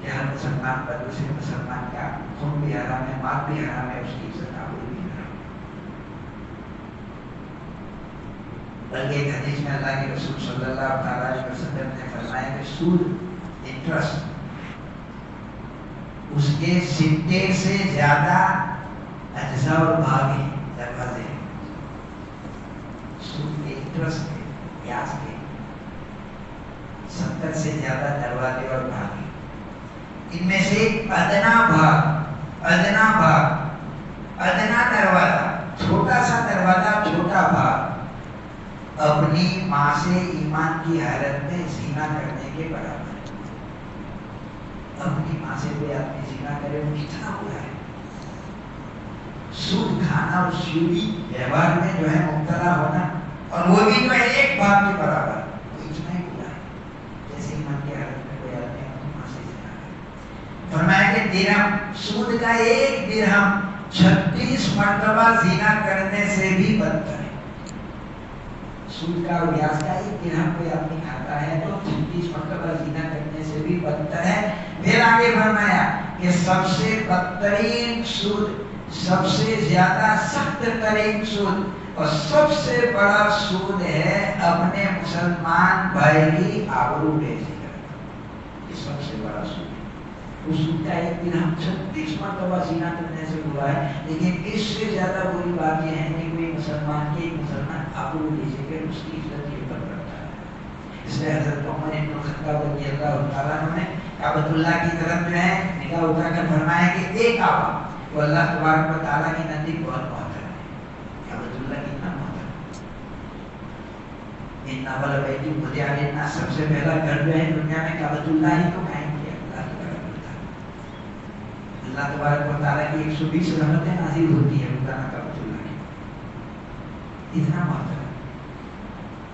کہ ہر مسلمان پر دوسرے مسلمان کا خون بھی حرام ہے، مال بھی حرام ہے، اس کی عزت آبرو بھی حرام ہے. بلکہ ایک حدیث میں اللہ کے رسول صلی اللہ تعالیٰ علیہ وسلم نے فرمایا کہ سود، انٹرسٹ، اس کے سکے سے زیادہ اجزاء اور بھاگ ہیں، دروازے ہیں. سود کے انٹرسٹ کے، بیاج کے 70 سے زیادہ دروازے اور بھاگ ہیں. ان میں سے ادنا دروازہ، چھوٹا سا دروازہ، چھوٹا بھاگ اپنی ماں سے ایمان کی حالت میں زنا کرنے کے برابر ہے. اپنی ماں سے کوئی آدمی زنا کرے وہ کتنا برا ہے. سود کھانا اور سودی ویوہار میں جو ہے مبتلا ہونا، اور وہ بھی جو ہے ایک بھاگ کے برابر، وہ اتنا ہی برا ہے جیسے ایمان کی حالت میں کوئی آدمی اپنی ماں سے زنا کرے. فرمایا کہ درہم، سود کا ایک درہم 36 مرتبہ زنا کرنے سے بھی بدتر ہے. سود کا اور بیاج کا ایک درہم کوئی آدمی کھاتا ہے تو 36 مرتبہ زنا کرنے سے بھی بدتر ہے. پھر آگے فرمایا کہ سب سے بدترین سود، سب سے زیادہ سخت ترین سود اور سب سے بڑا سود ہے اپنے مسلمان بھائی کی آبرو بیچ کرنا. یہ سب سے بڑا سود ہے. اس سود کا ایک دن ہم 36 مرتبہ زنا کرنے سے برا ہے، لیکن اس سے زیادہ بری بات یہ ہے کہ کوئی مسلمان کے ایک مسلمان آبرو بیچے کہ اس کی عزت یہ پر کرتا ہے. اس لیے حضرت عمر بن الخطاب رضی اللہ تعالیٰ عنہ نے کعبۃ اللہ کی طرف جو ہے نگاہ اٹھا کر فرمایا کہ ایک کعبہ وہ اللہ تبارک و تعالیٰ کے نزدیک بہت محترم ہے. کعبۃ اللہ کتنا محترم ہے. ان اول بیت وضع للناس، سب سے پہلا گھر جو ہے دنیا میں کعبۃ اللہ ہی کو قائم کیا اللہ تبارک و تعالیٰ. اللہ تبارک و تعالیٰ کی 120 رحمتیں نازل ہوتی ہیں روزانہ کعبۃ اللہ کی. اتنا محترم.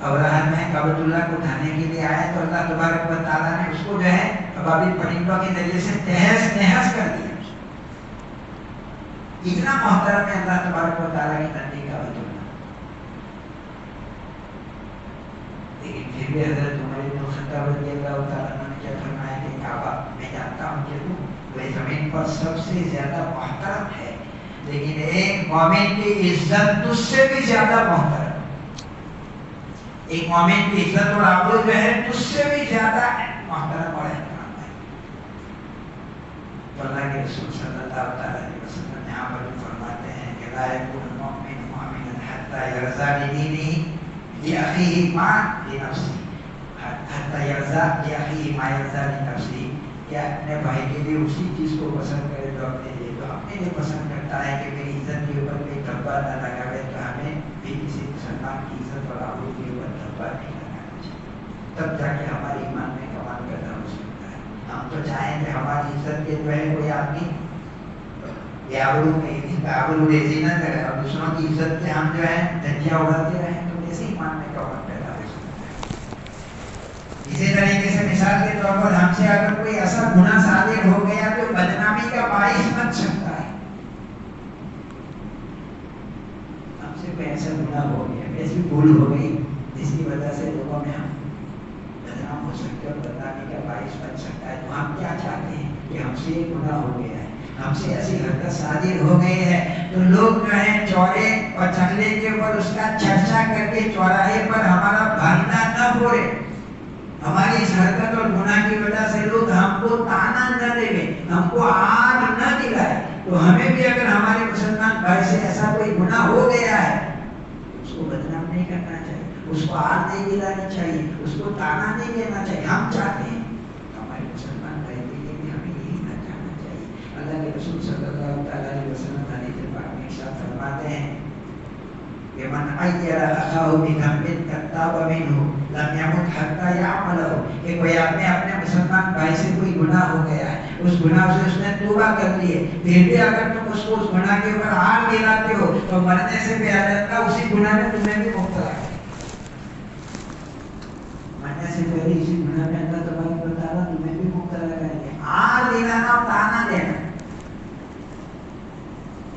اور میں کعبۃ اللہ کو اٹھانے کے لیے آیا تو اللہ تبارک و تعالیٰ نے اس کو جو ہے ابابیل پرندوں کے ذریعے سے تہس نہس کر دیا. اتنا محترم ہے اللہ تبارک و تعالیٰ کی نزدیک کعبۃ اللہ. لیکن پھر بھی حضرت عمر بن الخطاب رضی اللہ تعالیٰ عنہ نے کیا فرمایا کہ کعبہ میں جانتا ہوں کہ وہ زمین پر سب سے زیادہ محترم ہے، لیکن ایک مومن کی عزت تجھ سے بھی زیادہ محترم. ایک مومن کی عزت اور آبرو جو ہے تجھ سے بھی زیادہ محترم اور احترام ہے. تو اللہ کے رسول صلی اللہ علیہ وسلم یہاں پر فرماتے ہیں کہ لا یکون المؤمن مؤمنا حتی یرضى بدینہ لأخیہ ما لنفسہ، حتی یرضى لأخیہ ما یرضى لنفسہ، کہ اپنے بھائی کے لیے اسی چیز کو پسند کرے جو اپنے لیے پسند کرتا ہے کہ میری عزت کے اوپر کوئی دھبا نہ لگاوے. تو ہمیں بھی کسی مسلمان کی عزت اور آبرو کے اوپر دھبا نہیں لگانا چاہیے. تب جا کے ہمارے ایمان میں کمال پیدا ہو سکتا ہے. ہم تو چاہیں کہ ہماری عزت کے جو ہے کوئی آدمی آبرو ریزی نہ کرے اور دوسروں کی عزت کے ہم جو ہے دھجیاں اڑاتے رہیں تو کیسے ایمان میں کمال پیدا ہو سکتا ہے. اسی طریقے سے مثال کے طور پر ہم سے اگر کوئی ایسا گناہ صادر ہو گیا جو بدنامی کا باعث بن سکتا ہے، ہم سے کوئی ایسا گناہ ہو گیا، ایسی بھول ہو گئی جس کی وجہ سے لوگوں میں ہم بدنام ہو سکتے اور بدنامی کا باعث بن سکتا ہے، تو ہم کیا چاہتے ہیں کہ ہم سے یہ گناہ ہو گیا ہے، ہم سے ایسی حرکت صادر ہو گئی ہے، تو لوگ جو ہے چورے اور چغلے کے اوپر اس کا چرچا کر کے چوراہے پر ہمارا بھاگنا نہ پھوڑے، ہماری اس حرکت اور گناہ کی وجہ سے لوگ ہم کو تانا نہ دے، ہم کو آگ نہ دلائے، تو ہمیں بھی اگر ہمارے مسلمان بھائی سے ایسا کوئی گناہ ہو گیا ہے اس کو بدنام نہیں کرنا چاہیے، اس کو آگ نہیں دلانی چاہیے، اس کو تانا نہیں دینا چاہیے، ہم چاہتے ہیں ہمارے مسلمان بھائی کے لیے بھی ہمیں یہی نہ چاہنا چاہیے۔ اللہ کے رسول صلی اللہ تعالیٰ علیہ وسلم حدیث پاک میں ارشاد فرماتے ہیں کہ من عیر اخاہ بذنب قد تاب منہ لم یمت حتی یعملہ، کہ کوئی اپنے مسلمان بھائی سے کوئی گناہ ہو گیا ہے، اس گناہ سے اس نے توبہ کر لی ہے، پھر بھی اگر تم اس کو اس گناہ کے اوپر آگ دلاتے ہو تو مرنے سے پہلے اللہ اسی گناہ میں تمہیں بھی مبتلا کرے، مرنے سے پہلے اسی گناہ میں اللہ تبارک و تعالیٰ تمہیں بھی مبتلا کریں گے۔ آگ دلانا اور تانا دینا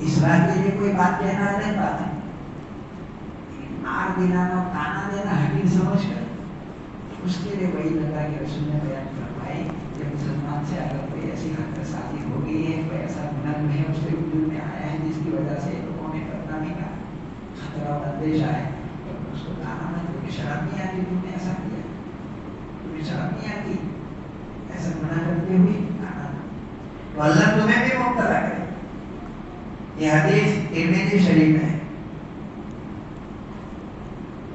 اصلاح کے لیے کوئی بات کہنا نہیں بات ہے، آگ دلانا اور تانا دینا حقیر سمجھ کر اس کے لیے وہی اللہ کے رسول نے بیان فرمائی کہ مسلمان سے اگر کوئی ایسی حرکت صادر ہو گئی ہے، کوئی ایسا گناہ جو ہے اس کے وجود میں آیا ہے جس کی وجہ سے لوگوں میں بدنامی کا خطرہ اور اندیشہ ہے، تو اس کو تانا نہ دو کہ شرم نہیں آتی تم نے ایسا کیا، تمہیں شرم نہیں آتی ایسا گناہ کرتے ہوئے، تانا تو اللہ تمہیں بھی مبتلا کرے۔ یہ حدیث ترمذی شریف میں ہے،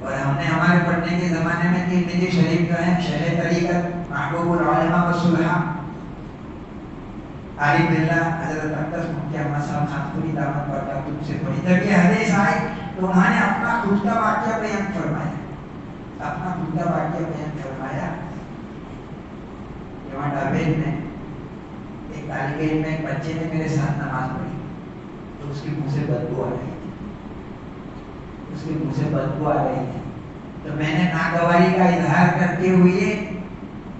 اور ہم نے ہمارے پڑھنے کے زمانے میں ترمذی شریف جو ہے شرح طریقت محبوب العلماء والصلحاء عارف باللہ حضرت اقدس مفتی احمد صاحب خانپوری دامت برکاتہ سے پڑھی، جب یہ حدیث آئی تو انہوں نے اپنا خود کا واقعہ بیان فرمایا، اپنا خود کا واقعہ بیان فرمایا کہ وہاں ڈابیل میں ایک طالب علم میں ایک بچے نے میرے ساتھ نماز پڑھی تو اس کے منہ سے بدبو آ رہی تھی، اس کے منہ سے بدبو آ رہی تھی، تو میں نے ناگواری کا اظہار کرتے ہوئے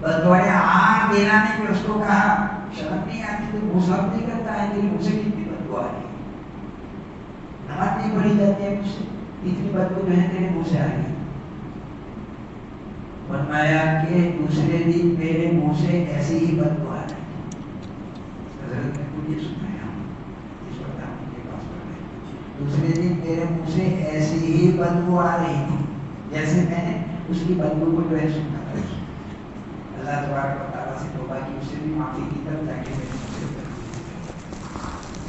بدبوئے آگ دلانے میں اس کو کہا شرم نہیں آتی تو منہ صاف نہیں کرتا ہے، تیرے منہ سے کتنی بدبو آ رہی ہے، نماز نہیں پڑھی جاتی ہے مجھ سے، اتنی بدبو جو ہے تیرے منہ سے آ رہی ہے۔ فرمایا کہ دوسرے دن میرے منہ سے ایسی ہی بدبو آ رہی ہے، حضرت نے مجھے سنایا اس وقت آپ کے پاس پڑھ رہے، دوسرے دن میرے منہ سے ایسی ہی بدبو آ رہی تھی جیسے میں نے اس کی بدبو کو جو ہے سنا تھا۔ اللہ تبارک و تعالیٰ سے توبہ کی، اس سے بھی معافی کی تب تاکہ میرے منہ سے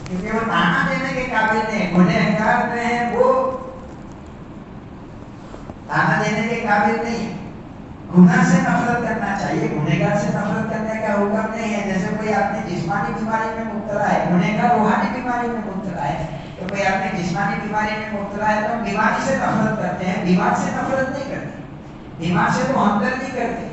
کیونکہ وہ تانا دینے کے قابل نہیں، گنہگار جو ہے وہ تانا دینے کے قابل نہیں، گناہ سے نفرت کرنا چاہیے، گنہگار سے نفرت کرنے کا حکم نہیں ہے۔ جیسے کوئی اپنے جسمانی بیماری میں مبتلا ہے، گنہگار روحانی بیماری میں مبتلا ہے، تو کوئی اپنے جسمانی بیماری میں مبتلا ہے تو ہم بیماری سے نفرت کرتے ہیں، بیمار سے نفرت نہیں کرتے، بیمار سے تو ہمدردی کرتے ہیں،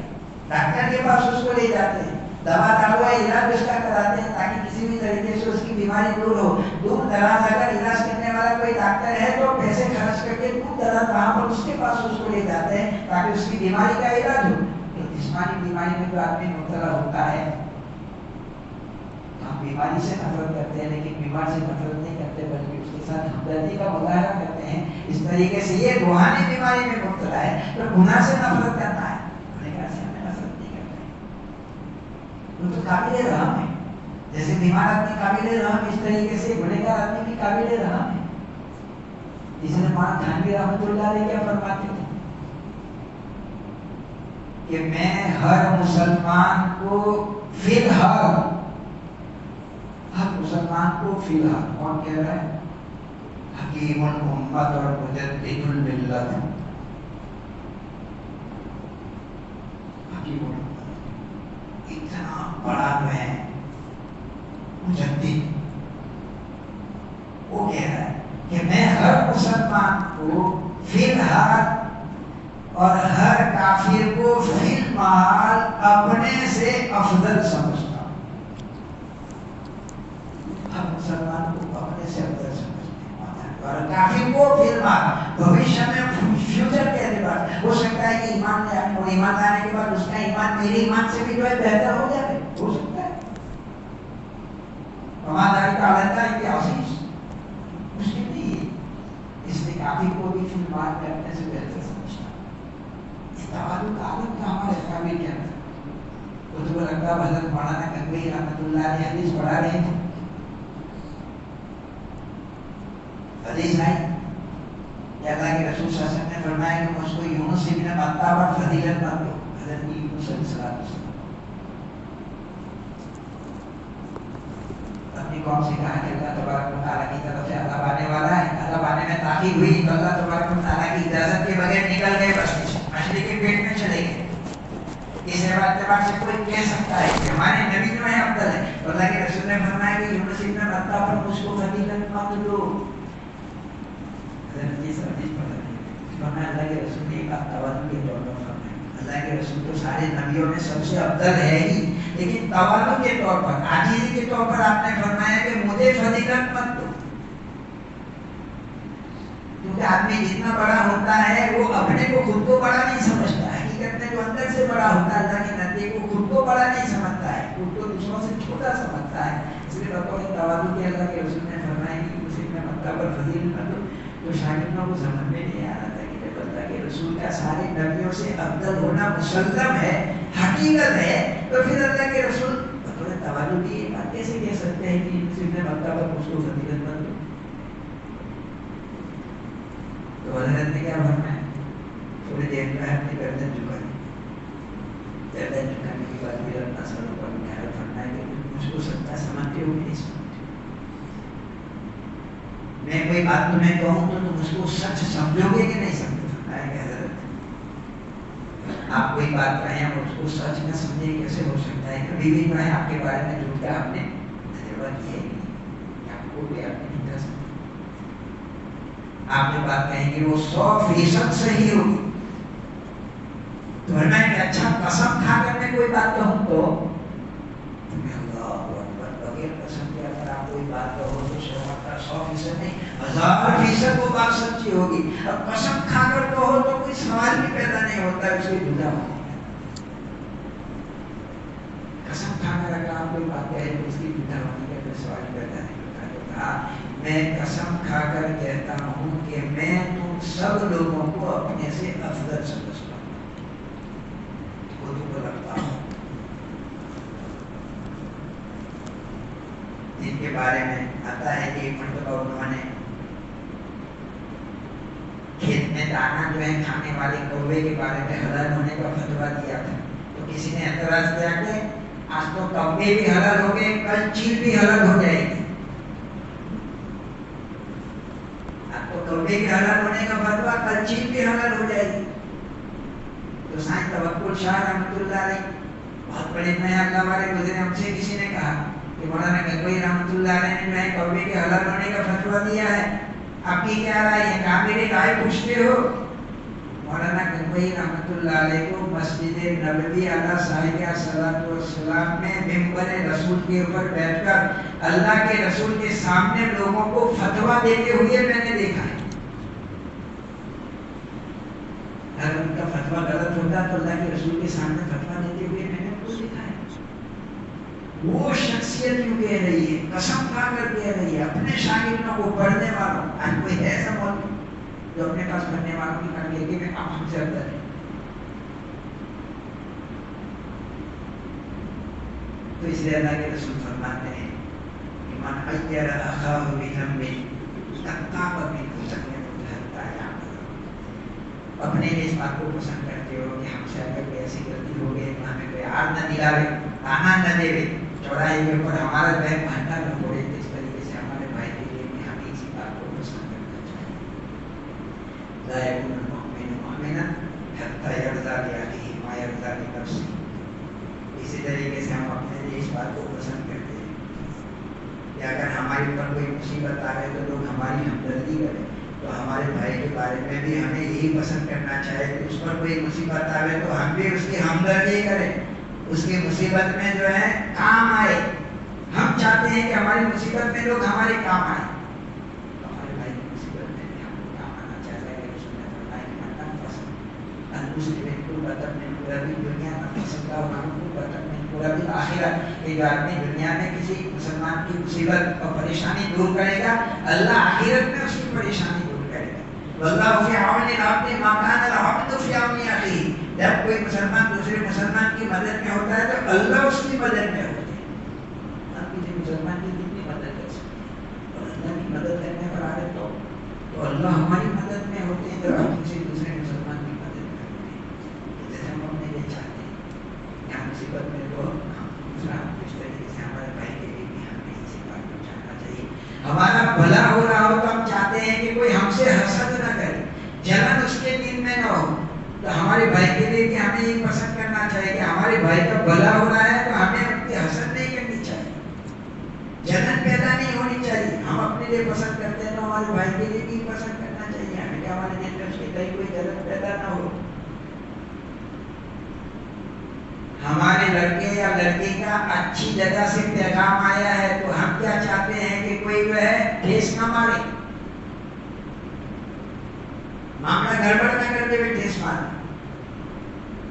ڈاکٹر کے پاس اس کو لے جاتے ہیں، دوا دارو علاج اس کا کراتے ہیں تاکہ کسی بھی طریقے سے اس کی بیماری دور ہو۔ دور دراز اگر علاج کرنے والا کوئی ڈاکٹر ہے تو پیسے خرچ کر کے دور دراز وہاں پر اس کے پاس اس کو لے جاتے ہیں تاکہ اس کی بیماری کا علاج ہو۔ تو جسمانی بیماری میں جو آدمی مبتلا ہوتا ہے ہم بیماری سے نفرت کرتے ہیں لیکن بیمار سے نفرت نہیں کرتے بلکہ اس کے ساتھ ہمدردی کا مظاہرہ کرتے ہیں۔ اس طریقے سے یہ روحانی بیماری میں مبتلا ہے تو گناہ سے نفرت کرنا ہے، گنہگار سے ہمیں نفرت نہیں کرنا ہے، وہ تو قابل رحم ہے، جیسے بیمار آدمی قابل رحم اس طریقے سے گنہگار آدمی بھی قابل رحم ہے۔ جس نے مولانا تھانوی رحمۃ اللہ علیہ کیا فرماتے تھے کہ میں ہر مسلمان کو فی الحال، ہر مسلمان کو فی الحال، کون کہہ رہا ہے؟ حکیم الامت اور مجدد الملت، حکیم الامت اتنا بڑا جو ہے مجدد، وہ کہہ رہا ہے کہ میں ہر مسلمان کو فی الحال اور ہر کافر کو فی المحال اپنے سے افضل سمجھتا ہوں، ہر مسلمان کو اپنے سے افضل سمجھتا ہوں اور کافر کو فی المحال بھوشیہ میں فیوچر کے اعتبار ہو سکتا ہے کہ ایمان لے آنے، اور ایمان لانے کے بعد اس کا ایمان میرے ایمان سے بھی جو ہے بہتر ہو جائے، ہو سکتا ہے، ہمارا کا علیحدہ ہے کہ عزیز مشکل نہیں ہے، اس لیے کافی کو بھی پھر بات کرنے سے بہتر سمجھتا ہوں. یہ توازن کا عالم کا ہمارے اکابر کے اندر قطب الأقطاب حضرت مولانا گنگوئی رحمۃ اللہ علیہ حدیث پڑھا رہے تھے. حدیث آئی کہ اللہ کے رسول صلی اللہ علیہ وسلم نے فرمایا کہ مجھ کو یونس ابن متیٰ پر فضیلت مت دو. حضرت یونس علیہ السلام اپنی قوم سے کہا کہ اللہ تبارک و تعالیٰ کی طرف سے عذاب آنے والا ہے. عذاب آنے میں تاخیر ہوئی تو اللہ تبارک و تعالیٰ کی اجازت کے بغیر نکل گئے بستی سے, مچھلی کے پیٹ میں چلے گئے. اس اعتبار سے کوئی کہہ سکتا ہے کہ ہمارے نبی جو ہے افضل ہے. اللہ کے رسول نے فرمایا کہ یونس ابن متیٰ پر مجھ کو فضیلت مت دو. حضرت یہ حدیث پڑھ رہے ہیں فرمایا اللہ کے رسول نے ایک توازن کے طور پر فرمایا. اللہ کے رسول تو سارے نبیوں میں سب سے افضل ہے ہی, لیکن تواضع کے طور پر, عاجزی کے طور پر آپ نے فرمایا کہ مجھے فضیلت مت دو. کیونکہ آدمی جتنا بڑا ہوتا ہے وہ اپنے کو خود کو بڑا نہیں سمجھتا ہے. حقیقت میں جو اندر سے بڑا ہوتا ہے اللہ کے نزدیک وہ خود کو بڑا نہیں سمجھتا ہے, خود کو دوسروں سے چھوٹا سمجھتا ہے. اس لیے بطور تواضع کے اللہ کے رسول نے فرمایا کہ اسی میں مکہ پر فضیلت مت دو. تو شاگردوں کو سمجھ میں نہیں آ رہا تھا کہ جب اللہ کے رسول کا سارے نبیوں سے افضل ہونا مسلم ہے, حقیقت ہے, تو پھر اللہ کے رسول بطور تواضع کی یہ بات کیسے کہہ سکتے ہیں کہ صرف مکہ پر مجھ کو فضیلت مت دو. تو حضرت نے کیا فرمایا, تھوڑی دیر میں اپنی گردن جھکا دی. گردن جھکانے کے بعد پھر اپنا سر اوپر اٹھایا, فرمایا کہ مجھ کو سچا سمجھتے ہو کہ نہیں سمجھتے. میں کوئی بات تمہیں کہوں تو تم اس کو سچ سمجھو گے کہ نہیں سمجھو. فرمایا کہ حضرت آپ کوئی بات کہیں اور اس کو سچ نہ سمجھے کیسے ہو سکتا ہے. کبھی بھی میں آپ کے بارے میں جھوٹ کا آپ نے تجربہ کیا ہی نہیں, آپ کو بھی آپ نے نہیں کہا سمجھا. آپ جو بات کہیں گے وہ 100% صحیح ہوگی. تو فرمایا کہ اچھا قسم کھا کر میں کوئی بات کہوں تو تمہیں اللہ اکبر بغیر قسم کے اگر آپ کوئی بات کہو تو 100% نہیں 1000% وہ بات سچی ہوگی. اب قسم کھا کر کہو تو کوئی سوال بھی پیدا نہیں ہوتا اس کے جدا ہونے کا. قسم کھا کر اگر آپ کوئی بات کہیں تو اس کی جدا ہونے کا کوئی سوال پیدا نہیں ہوتا. تو کہا میں قسم کھا کر کہتا ہوں کہ میں تم سب لوگوں کو اپنے سے افضل سمجھتا ہوں. خود کو لگتا ہوں جن کے بارے میں آتا ہے کہ ایک مرتبہ انہوں نے کھیت میں دانا جو ہے کھانے والے کوے کے بارے میں حلال ہونے کا فتویٰ دیا تھا. تو کسی نے اعتراض کیا کہ آج تو کوے بھی حلال ہو گئے, کل چیل بھی حلال ہو جائے گی. آج تو کوے بھی حلال ہونے کا فتویٰ, کل چیل بھی حلال ہو جائے گی. تو سائنس توکل شاہ رحمۃ اللہ علیہ بہت بڑے نئے اللہ والے گزرے, ہم سے کسی نے کہا کہ مولانا گنگوئی رحمۃ اللہ علیہ نے کوے کے حلال ہونے کا فتویٰ دیا ہے, آپ کی کیا رائے ہے؟ کہا میری رائے پوچھتے ہو. مولانا گنگوئی رحمۃ اللہ علیہ کو مسجد نبوی علیہ صاحب الصلوۃ والسلام میں ممبر رسول کے اوپر بیٹھ کر اللہ کے رسول کے سامنے لوگوں کو فتویٰ دیتے ہوئے میں نے دیکھا ہے. اگر ان کا فتویٰ غلط ہوتا تو اللہ کے رسول کے سامنے فتویٰ دیتے ہوئے میں نے ان کو دیکھا ہے. وہ شخصیت کیوں کہہ رہی ہے, قسم کھا کر کہہ رہی ہے اپنے شاگردوں کو, پڑھنے والوں. آج کوئی ہے ایسا مولوی جو اپنے پاس پڑھنے والوں کی کر لے کے میں آپ ہم سے افضل ہے. تو اس لیے اللہ کے رسول فرماتے ہیں کہ من اجر اخاہ بذنب تقطع منه سکینۃ حتی یعمل. اپنے لیے اس بات کو پسند کرتے ہو کہ ہم سے اگر کوئی ایسی غلطی ہو گئی کہ ہمیں کوئی آر نہ دلاوے, آنا نہ دے, چوراہے کے اوپر ہمارا بیگ بھٹا نہ پڑے. اس طریقے سے ہمارے بھائی کے لیے بھی ہمیں اسی بات کو پسند کرنا چاہیے. لا يكون المؤمن مؤمنا حتى يرضى لأخيه ما يرضى لنفسه. اسی طریقے سے ہم اپنے لیے اس بات کو پسند کرتے ہیں کہ اگر ہمارے اوپر کوئی مصیبت آ تو لوگ ہماری ہمدردی کریں. تو ہمارے بھائی کے بارے میں بھی ہمیں یہی پسند کرنا چاہیے کہ اس پر کوئی مصیبت آئے تو ہم بھی اس کی ہمدردی کریں, اس کی مصیبت میں جو ہے کام آئے. ہم چاہتے ہیں کہ ہماری مصیبت میں لوگ ہمارے کام آئے. ہمارے بھائی کی مصیبت میں بھی ہم کو کام آنا چاہتا ہے کہ اس نے فرمایا کہ من لم يصب المسلم كربة من كرب الدنيا نفس الله عنه كربة من كرب الآخرة. کہ جو آدمی دنیا میں کسی مسلمان کی مصیبت اور پریشانی دور کرے گا, اللہ آخرت میں اس کی پریشانی دور کرے گا. واللہ فی عون العبد ما کان العبد فی عون اخیہ. جب کوئی مسلمان دوسرے مسلمان کی مدد میں ہوتا ہے تو اللہ اس کی مدد میں ہوتے ہیں. ہم کسی مسلمان کی کتنی مدد کر سکتے ہیں اور اللہ کی مدد کرنے پر آ گئے تو اللہ ہماری مدد میں ہوتے ہیں جب ہم کسی دوسرے مسلمان کی مدد کرتے ہیں. جیسے ہم اپنے لیے چاہتے ہیں کہ ہم مصیبت میں تو دوسرا اس طریقے سے ہمارے بھائی کے لیے بھی ہمیں اسی بات کو جاننا چاہیے. ہمارا بھلا ہو رہا ہو تو ہم چاہتے ہیں کہ کوئی ہم سے حسد نہ کرے, جلن اس کے دل میں نہ ہو. تو ہمارے بھائی کے لیے بھی ہمیں یہ پسند کرنا چاہیے کہ ہمارے بھائی کا بھلا ہو رہا ہے تو ہمیں ان کی حسد نہیں کرنی چاہیے, جلن پیدا نہیں ہونی چاہیے. ہم اپنے لیے پسند کرتے ہیں تو ہمارے بھائی کے لیے بھی پسند کرنا چاہیے ہمیں کہ ہمارے دل میں اس کے کہیں کوئی جلن پیدا نہ ہو. ہمارے لڑکے یا لڑکی کا اچھی جگہ سے پیغام آیا ہے تو ہم کیا چاہتے ہیں کہ کوئی جو ہے ٹھیس نہ مارے, معاملہ گڑبڑ نہ کر دے ہوئے ٹھیس مارے.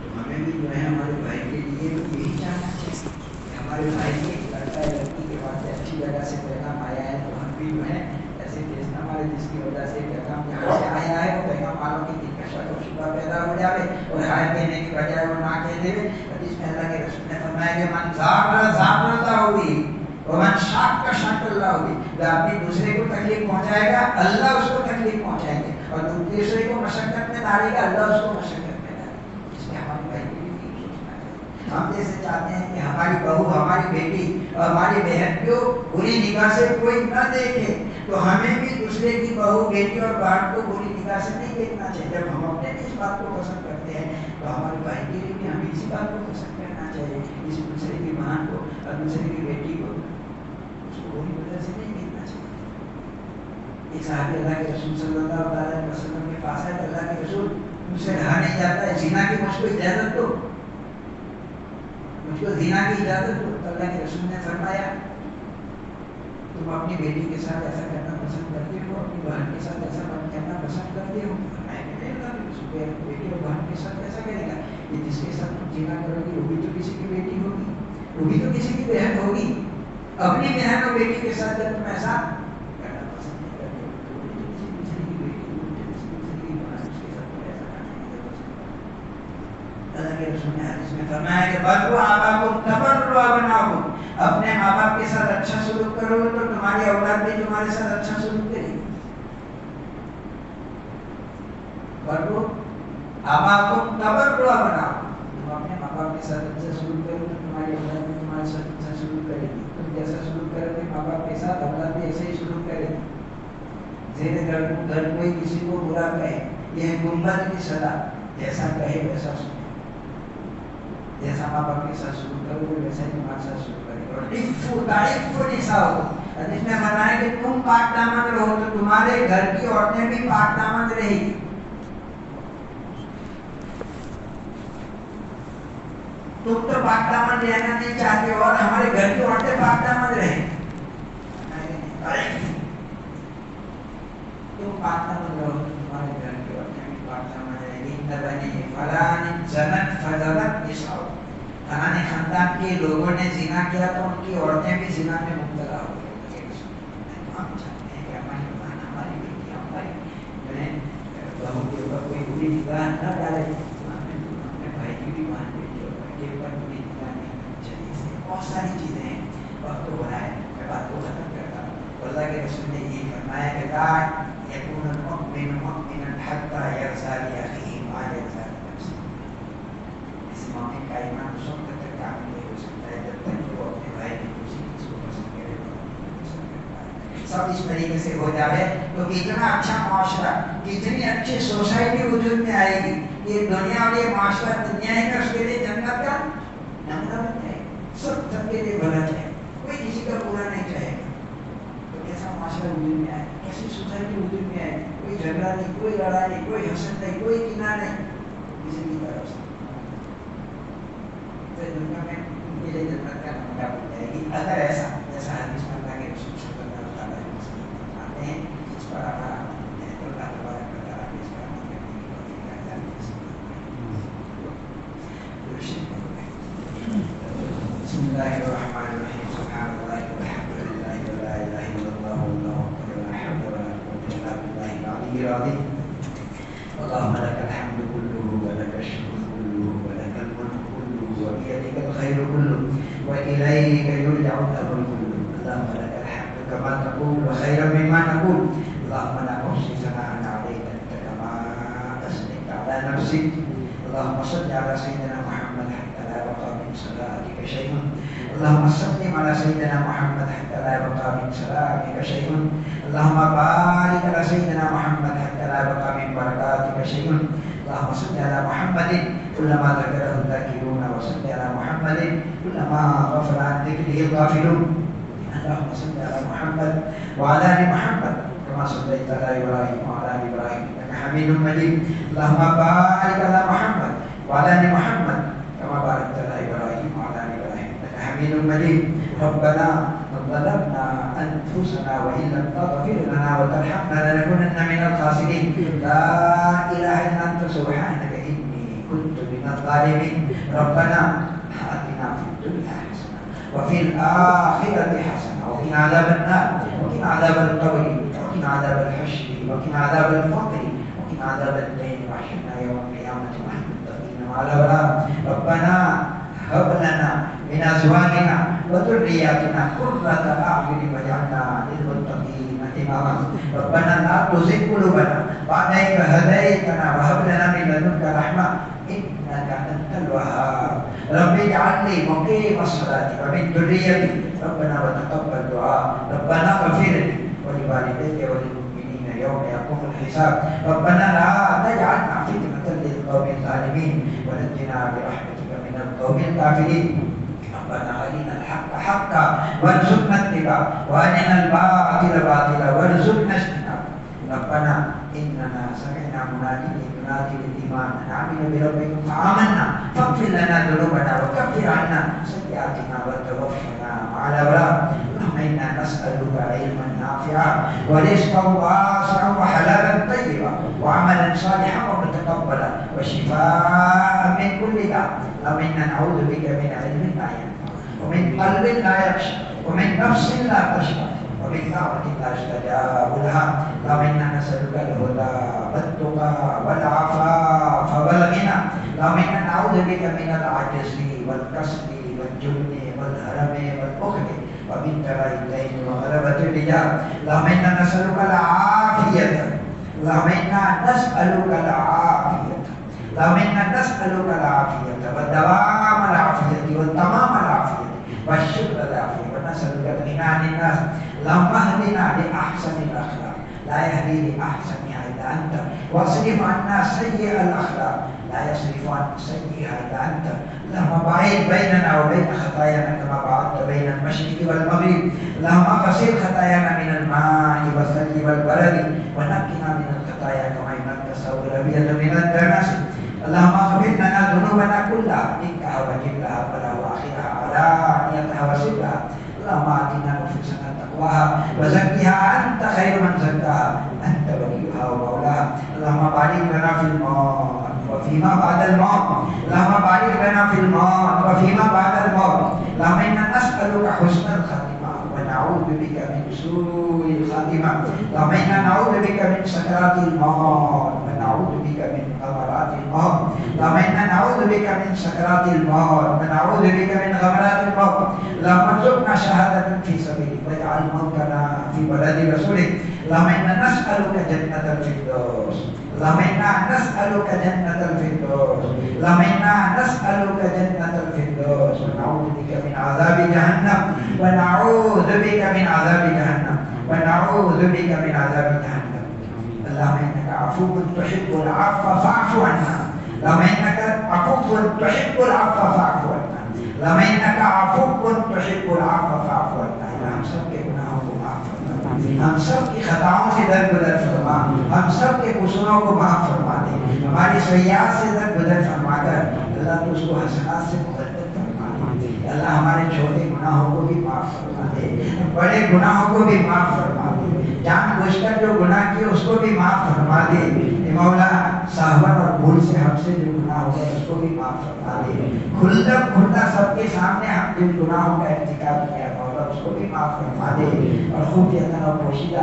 تو ہمیں بھی جو ہے ہمارے بھائی کے لیے یہی چاہنا چاہیے کہ ہمارے بھائی کے لڑکا یا لڑکی کے پاس اچھی جگہ سے پیغام آیا ہے تو ہم بھی جو ہے ایسے ٹھیس نہ مارے جس کی وجہ سے پیغام جہاں سے آیا ہے وہ پیغام والوں کی دل میں شک و شبہ پیدا ہو جائے اور ہائے کہنے کی بجائے وہ نہ کہہ دے. حدیث میں اللہ کے رسول نے فرمایا کہ من زابر زابر اللہ ہوگی ومن شاک کا شاک اللہ ہوگی. جو آدمی دوسرے کو تکلیف پہنچائے گا اللہ اس کو تکلیف پہنچائیں گے, اور دوسرے کو مشقت میں ڈالے گا اللہ اس کو مشقت میں ڈالے گا. اس میں ہماری بھائی کے لیے بھی سوچنا چاہیے. ہم جیسے چاہتے ہیں کہ ہماری بہو ہماری بیٹی اور ہماری بہن کو بری نگاہ سے کوئی نہ دیکھے تو ہمیں بھی دوسرے کی بہو بیٹی اور بہن کو بری نگاہ سے نہیں دیکھنا چاہیے. جب ہم اپنے بھی اس بات کو پسند کرتے ہیں تو ہمارے بھائی کے لیے بھی ہمیں اسی بات کو پسند کرنا چاہیے. اس دوسرے کی بہن کو اور دوسرے کی بیٹی کو اس کو بری وجہ سے نہیں دیکھنا چاہیے. ایک صحابی اللہ کے رسول صلی اللہ علیہ وسلم کے پاس ہے, اللہ کے رسول مجھ سے رہا نہیں جاتا ہے, زنا کی مجھ کو اجازت دو, مجھ کو زنا کی اجازت دو. تو اللہ کے رسول نے فرمایا تم اپنی بیٹی کے ساتھ ایسا کرنا پسند کرتے ہو, اپنی بہن کے ساتھ ایسا کرنا پسند کرتے ہو؟ بیٹی اور بہن کے ساتھ ایسا کرے گا کہ جس کے ساتھ تم زنا کرو گی وہ بھی تو کسی کی بیٹی ہوگی, وہ بھی تو کسی کی بہن ہوگی. اپنی بہن اور بیٹی کے ساتھ جب تم ایسا کرنا پسند نہیں کرتے ہو تو دوسری کی بیٹی دوسری کی بہن اس کے ساتھ ایسا کرنا پسند. اللہ کے رسول نے حدیث میں فرمایا کہ برو آباکم تبروا ابناکم, اپنے ماں باپ کے ساتھ اچھا سلوک کرو تو تمہاری اولاد بھی تمہارے ساتھ اچھا سلوک کرے گی. برو آباکم تبروا ابناکم, تم اپنے ماں باپ کے ساتھ اچھا سلوک کرو تو تمہاری اولاد بھی تمہارے ساتھ اچھا سلوک کرے گی. تم جیسا سلوک کرو گے ماں باپ کے ساتھ اولاد بھی ایسے ہی سلوک کرے گی. زیر گھر کوئی کسی کو برا کہے, یہ گنبد کی صدا, جیسا کہے ویسا سنے. جیسا ماں باپ کے ساتھ سلوک کرو گے ویسا ہی تمہارے ساتھ سلوک کرے گا. اور عفو تعفو نساؤ, حدیث میں فرمایا کہ تم پاک دامن رہو تو تمہارے گھر کی عورتیں بھی پاک دامن رہے گی. تم تو پاک دامن رہنا نہیں چاہتے اور ہمارے گھر کی عورتیں پاک دامن رہیں. تم پاک دامن رہو تو تمہارے گھر کی عورتیں بھی پاک دامن رہیں گی. نبنی فلان زنت فضلت نساؤ, فلانے خاندان کے لوگوں نے زنا کیا تو ان کی عورتیں بھی زنا میں مبتلا ہو گئی. ہم چاہتے ہیں کہ ہماری بہن ہماری بیٹی ہماری بہو کے اوپر کوئی بری نگاہ نہ ڈالے, اپنے بھائی کی بھی بہن بیٹی اور بھائی کے اوپر بری نگاہ نہیں کرنی چاہیے. بہت ساری چیزیں ہیں, وقت تو بنا ہے, میں بات کو ختم کرتا ہوں. اللہ کے رسول نے یہ فرمایا کہ لا یکون المؤمن مؤمنا حتى يرضى لأخيه ما يرضى لنفسه. اس مومن کا ایمان اس وقت تک کامل نہیں ہو سکتا ہے جب تک کہ وہ اپنے بھائی کی دوسری چیز کو پسند کرے اور سب اس طریقے سے ہو جائے تو کتنا اچھا معاشرہ, کتنی اچھی سوسائٹی وجود میں آئے گی. یہ دنیا اور یہ معاشرہ دنیا ہی کا اس کے لیے جنت کا نمونہ بن جائے گا. سب کے لیے بھلا چاہے, کوئی کسی کا برا نہیں چاہے گا. تو کیسا معاشرہ وجود میں آئے, کیسی سوسائٹی وجود میں آئے, کوئی جھگڑا نہیں, کوئی لڑائی نہیں, کوئی حسد نہیں, کوئی کینہ نہیں کسی کی طرف سے. دنیا میں ان کے لیے جنت کا نمونہ بن جائے گی اگر ایسا جیسا حدیث میں اللہ کے رسول صلی اللہ علیہ وسلم فرماتے ہیں. اس پر ہمارا اللہ تبارک و تعالیٰ اس پر عمل کرنے کی توفیق عطا فرمائے. بسم اللہ الرحمن الرحیم. سبحان اللہ والحمد للہ ولا الہ الا اللہ واللہ اکبر ولا حول ولا قوة الا باللہ العلی العظیم. اللهم لك الحمد كله ولك الشكر كله ولك الملك كله وبيدك الخير كله وإليك يرجع الأمر كله. اللهم لك الحمد كما تقول وخيرا مما تقول. اللهم لا نحصي ثناء عليك أنت كما أثنيت على نفسك. اللهم صل على سيدنا محمد حتى لا يبقى من صلاتك شيء. اللهم سلم على سيدنا محمد حتى لا يبقى من صلاتك شيء. اللهم بارك على سيدنا محمد حتى لا يبقى من بركاتك شيء. اللهم صل على محمد كلما ذكره الذاكرون وصل على محمد كلما غفل عن ذكره الغافلون. اللهم صل على محمد وعلى ال محمد كما صليت على ابراهيم وعلى ال ابراهيم انك حميد مجيد. اللهم بارك على محمد وعلى ال محمد كما باركت على ابراهيم وعلى ال ابراهيم انك حميد مجيد. ربنا ظلمنا انفسنا وان لم تغفر لنا وترحمنا لنكونن من الخاسرين. لا اله الا انت سبحانك اني كنت من الظالمين. ربنا آتنا في الدنيا حسنه وفي الآخرة حسنة وقنا عذاب النار وقنا عذاب القبر وقنا عذاب الحشر وقنا عذاب الفقر وقنا عذاب الدين واحشرنا يوم القيامة مع المتقين مع الأبرار. ربنا هب لنا من أزواجنا وذرياتنا قرة أعين واجعلنا للمتقين إماما. ربنا لا تزغ قلوبنا بعد إذ هديتنا وهب لنا من لدنك رحمة إنك أنت الوهاب. رب اجعل لي مقيم الصلاة ومن ذريتي ربنا وتقبل دعاء. ربنا اغفر لي ولوالدي وللمؤمنين يوم يقوم الحساب. ربنا لا تجعلنا فتنة للقوم الظالمين ونجنا برحمتك من القوم الكافرين. ربنا أرنا الحق حقا وارزقنا اتباعه وأرنا الباطل باطلا وارزقنا اجتنابه. ربنا إننا سمعنا مناديا ينادي للإيمان أن آمنوا بربكم فآمنا فاغفر لنا ذنوبنا وكفر عنا سيئاتنا وتوفنا مع الأبرار. اللهم إنا نسألك علما نافعا ورزقا واسعا وحلالا طيبا وعملا صالحا ومتقبلا وشفاء من كل داء. اللهم إنا نعوذ بك من علم لا ينفع ومن قلب لا يخشى ومن نفس لا تشفى ومن دعوة لا يستجاب لها. اللهم إنا نسألك الهدى والتقى والعفاف والغنى. اللهم إنا نعوذ بك من العجز والكسل والجبن والهرم والبخل ومن دراء الدين وغلبة الرجال. اللهم إنا نسألك العافية. اللهم إنا نسألك العافية. اللهم إنا نسألك العافية ودوام العافية وتمام العافية والشكر العافية ونسألك الغنى عن الناس. اللهم اهدنا لأحسن الأخلاق لا يهدي لأحسنها إلا أنت واصرف عنا سيء الأخلاق لا يصرف عن سيئها إلا أنت. اللهم باعد بيننا وبين خطايانا كما بعدت بين المشرق والمغرب. اللهم اغسل خطايانا من الماء والثلج والبرد ونقنا من الخطايا كما ينقى الثوب الأبيض من الدنس. اللهم اغفر لنا ذنوبنا كلها دقها وجلها أولها وآخرها علانيتها وسرها. اللهم آتنا نفوسنا تقواها وزكها أنت خير من زكاها أنت وليها ومولاها. اللهم بارك لنا في الموت وفيما بعد الموت. اللهم بارك لنا في الموت وفيما بعد الموت. اللهم إنا نسألك حسن الخاتمة ونعوذ بك من سوء الخاتمة. اللهم إنا نعوذ بك من سكرات الموت ونعوذ بك من غمرات الموت. اللهم إنا نعوذ بك من سكرات الموت ونعوذ بك من غمرات الموت. اللهم ارزقنا شهادة في سبيلك واجعل موتنا في بلد رسولك. اللهم إنا نسألك جنة الفردوس. اللهم إنا نسألك جنة الفردوس. اللهم إنا نسألك جنة الفردوس ونعوذ بك من عذاب جهنم ونعوذ بك من عذاب جهنم ونعوذ بك من عذاب جهنم. اللهم إنك عفو تحب العفو فاعف عنا. اللهم إنك عفو تحب العفو فاعف عنا. اللهم إنك عفو تحب العفو فاعف عنا. ہم سب کے گناہوں کو معاف فرما دے. ہم سب کی خطاؤں سے درگزر فرما. ہم سب کے قصوروں کو معاف فرما دے. ہماری سیئات سے درگزر فرما کر اللہ تو اس کو حسنات سے مبدل فرما دے. اللہ ہمارے چھوٹے گناہوں کو بھی معاف فرما دے. بڑے گناہوں کو بھی معاف فرما دے. جان بوجھ کر جو گناہ کیے اس کو بھی معاف فرما دے. مولا سہون اور بھول سے ہم سے جو گناہ ہو گئے اس کو بھی معاف فرما دے. کھلا سب کے سامنے ہم جن گناہوں کا ارتکاب کیا مولا اس کو بھی معاف فرما دے. اور خفیہ اور پوشیدہ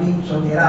313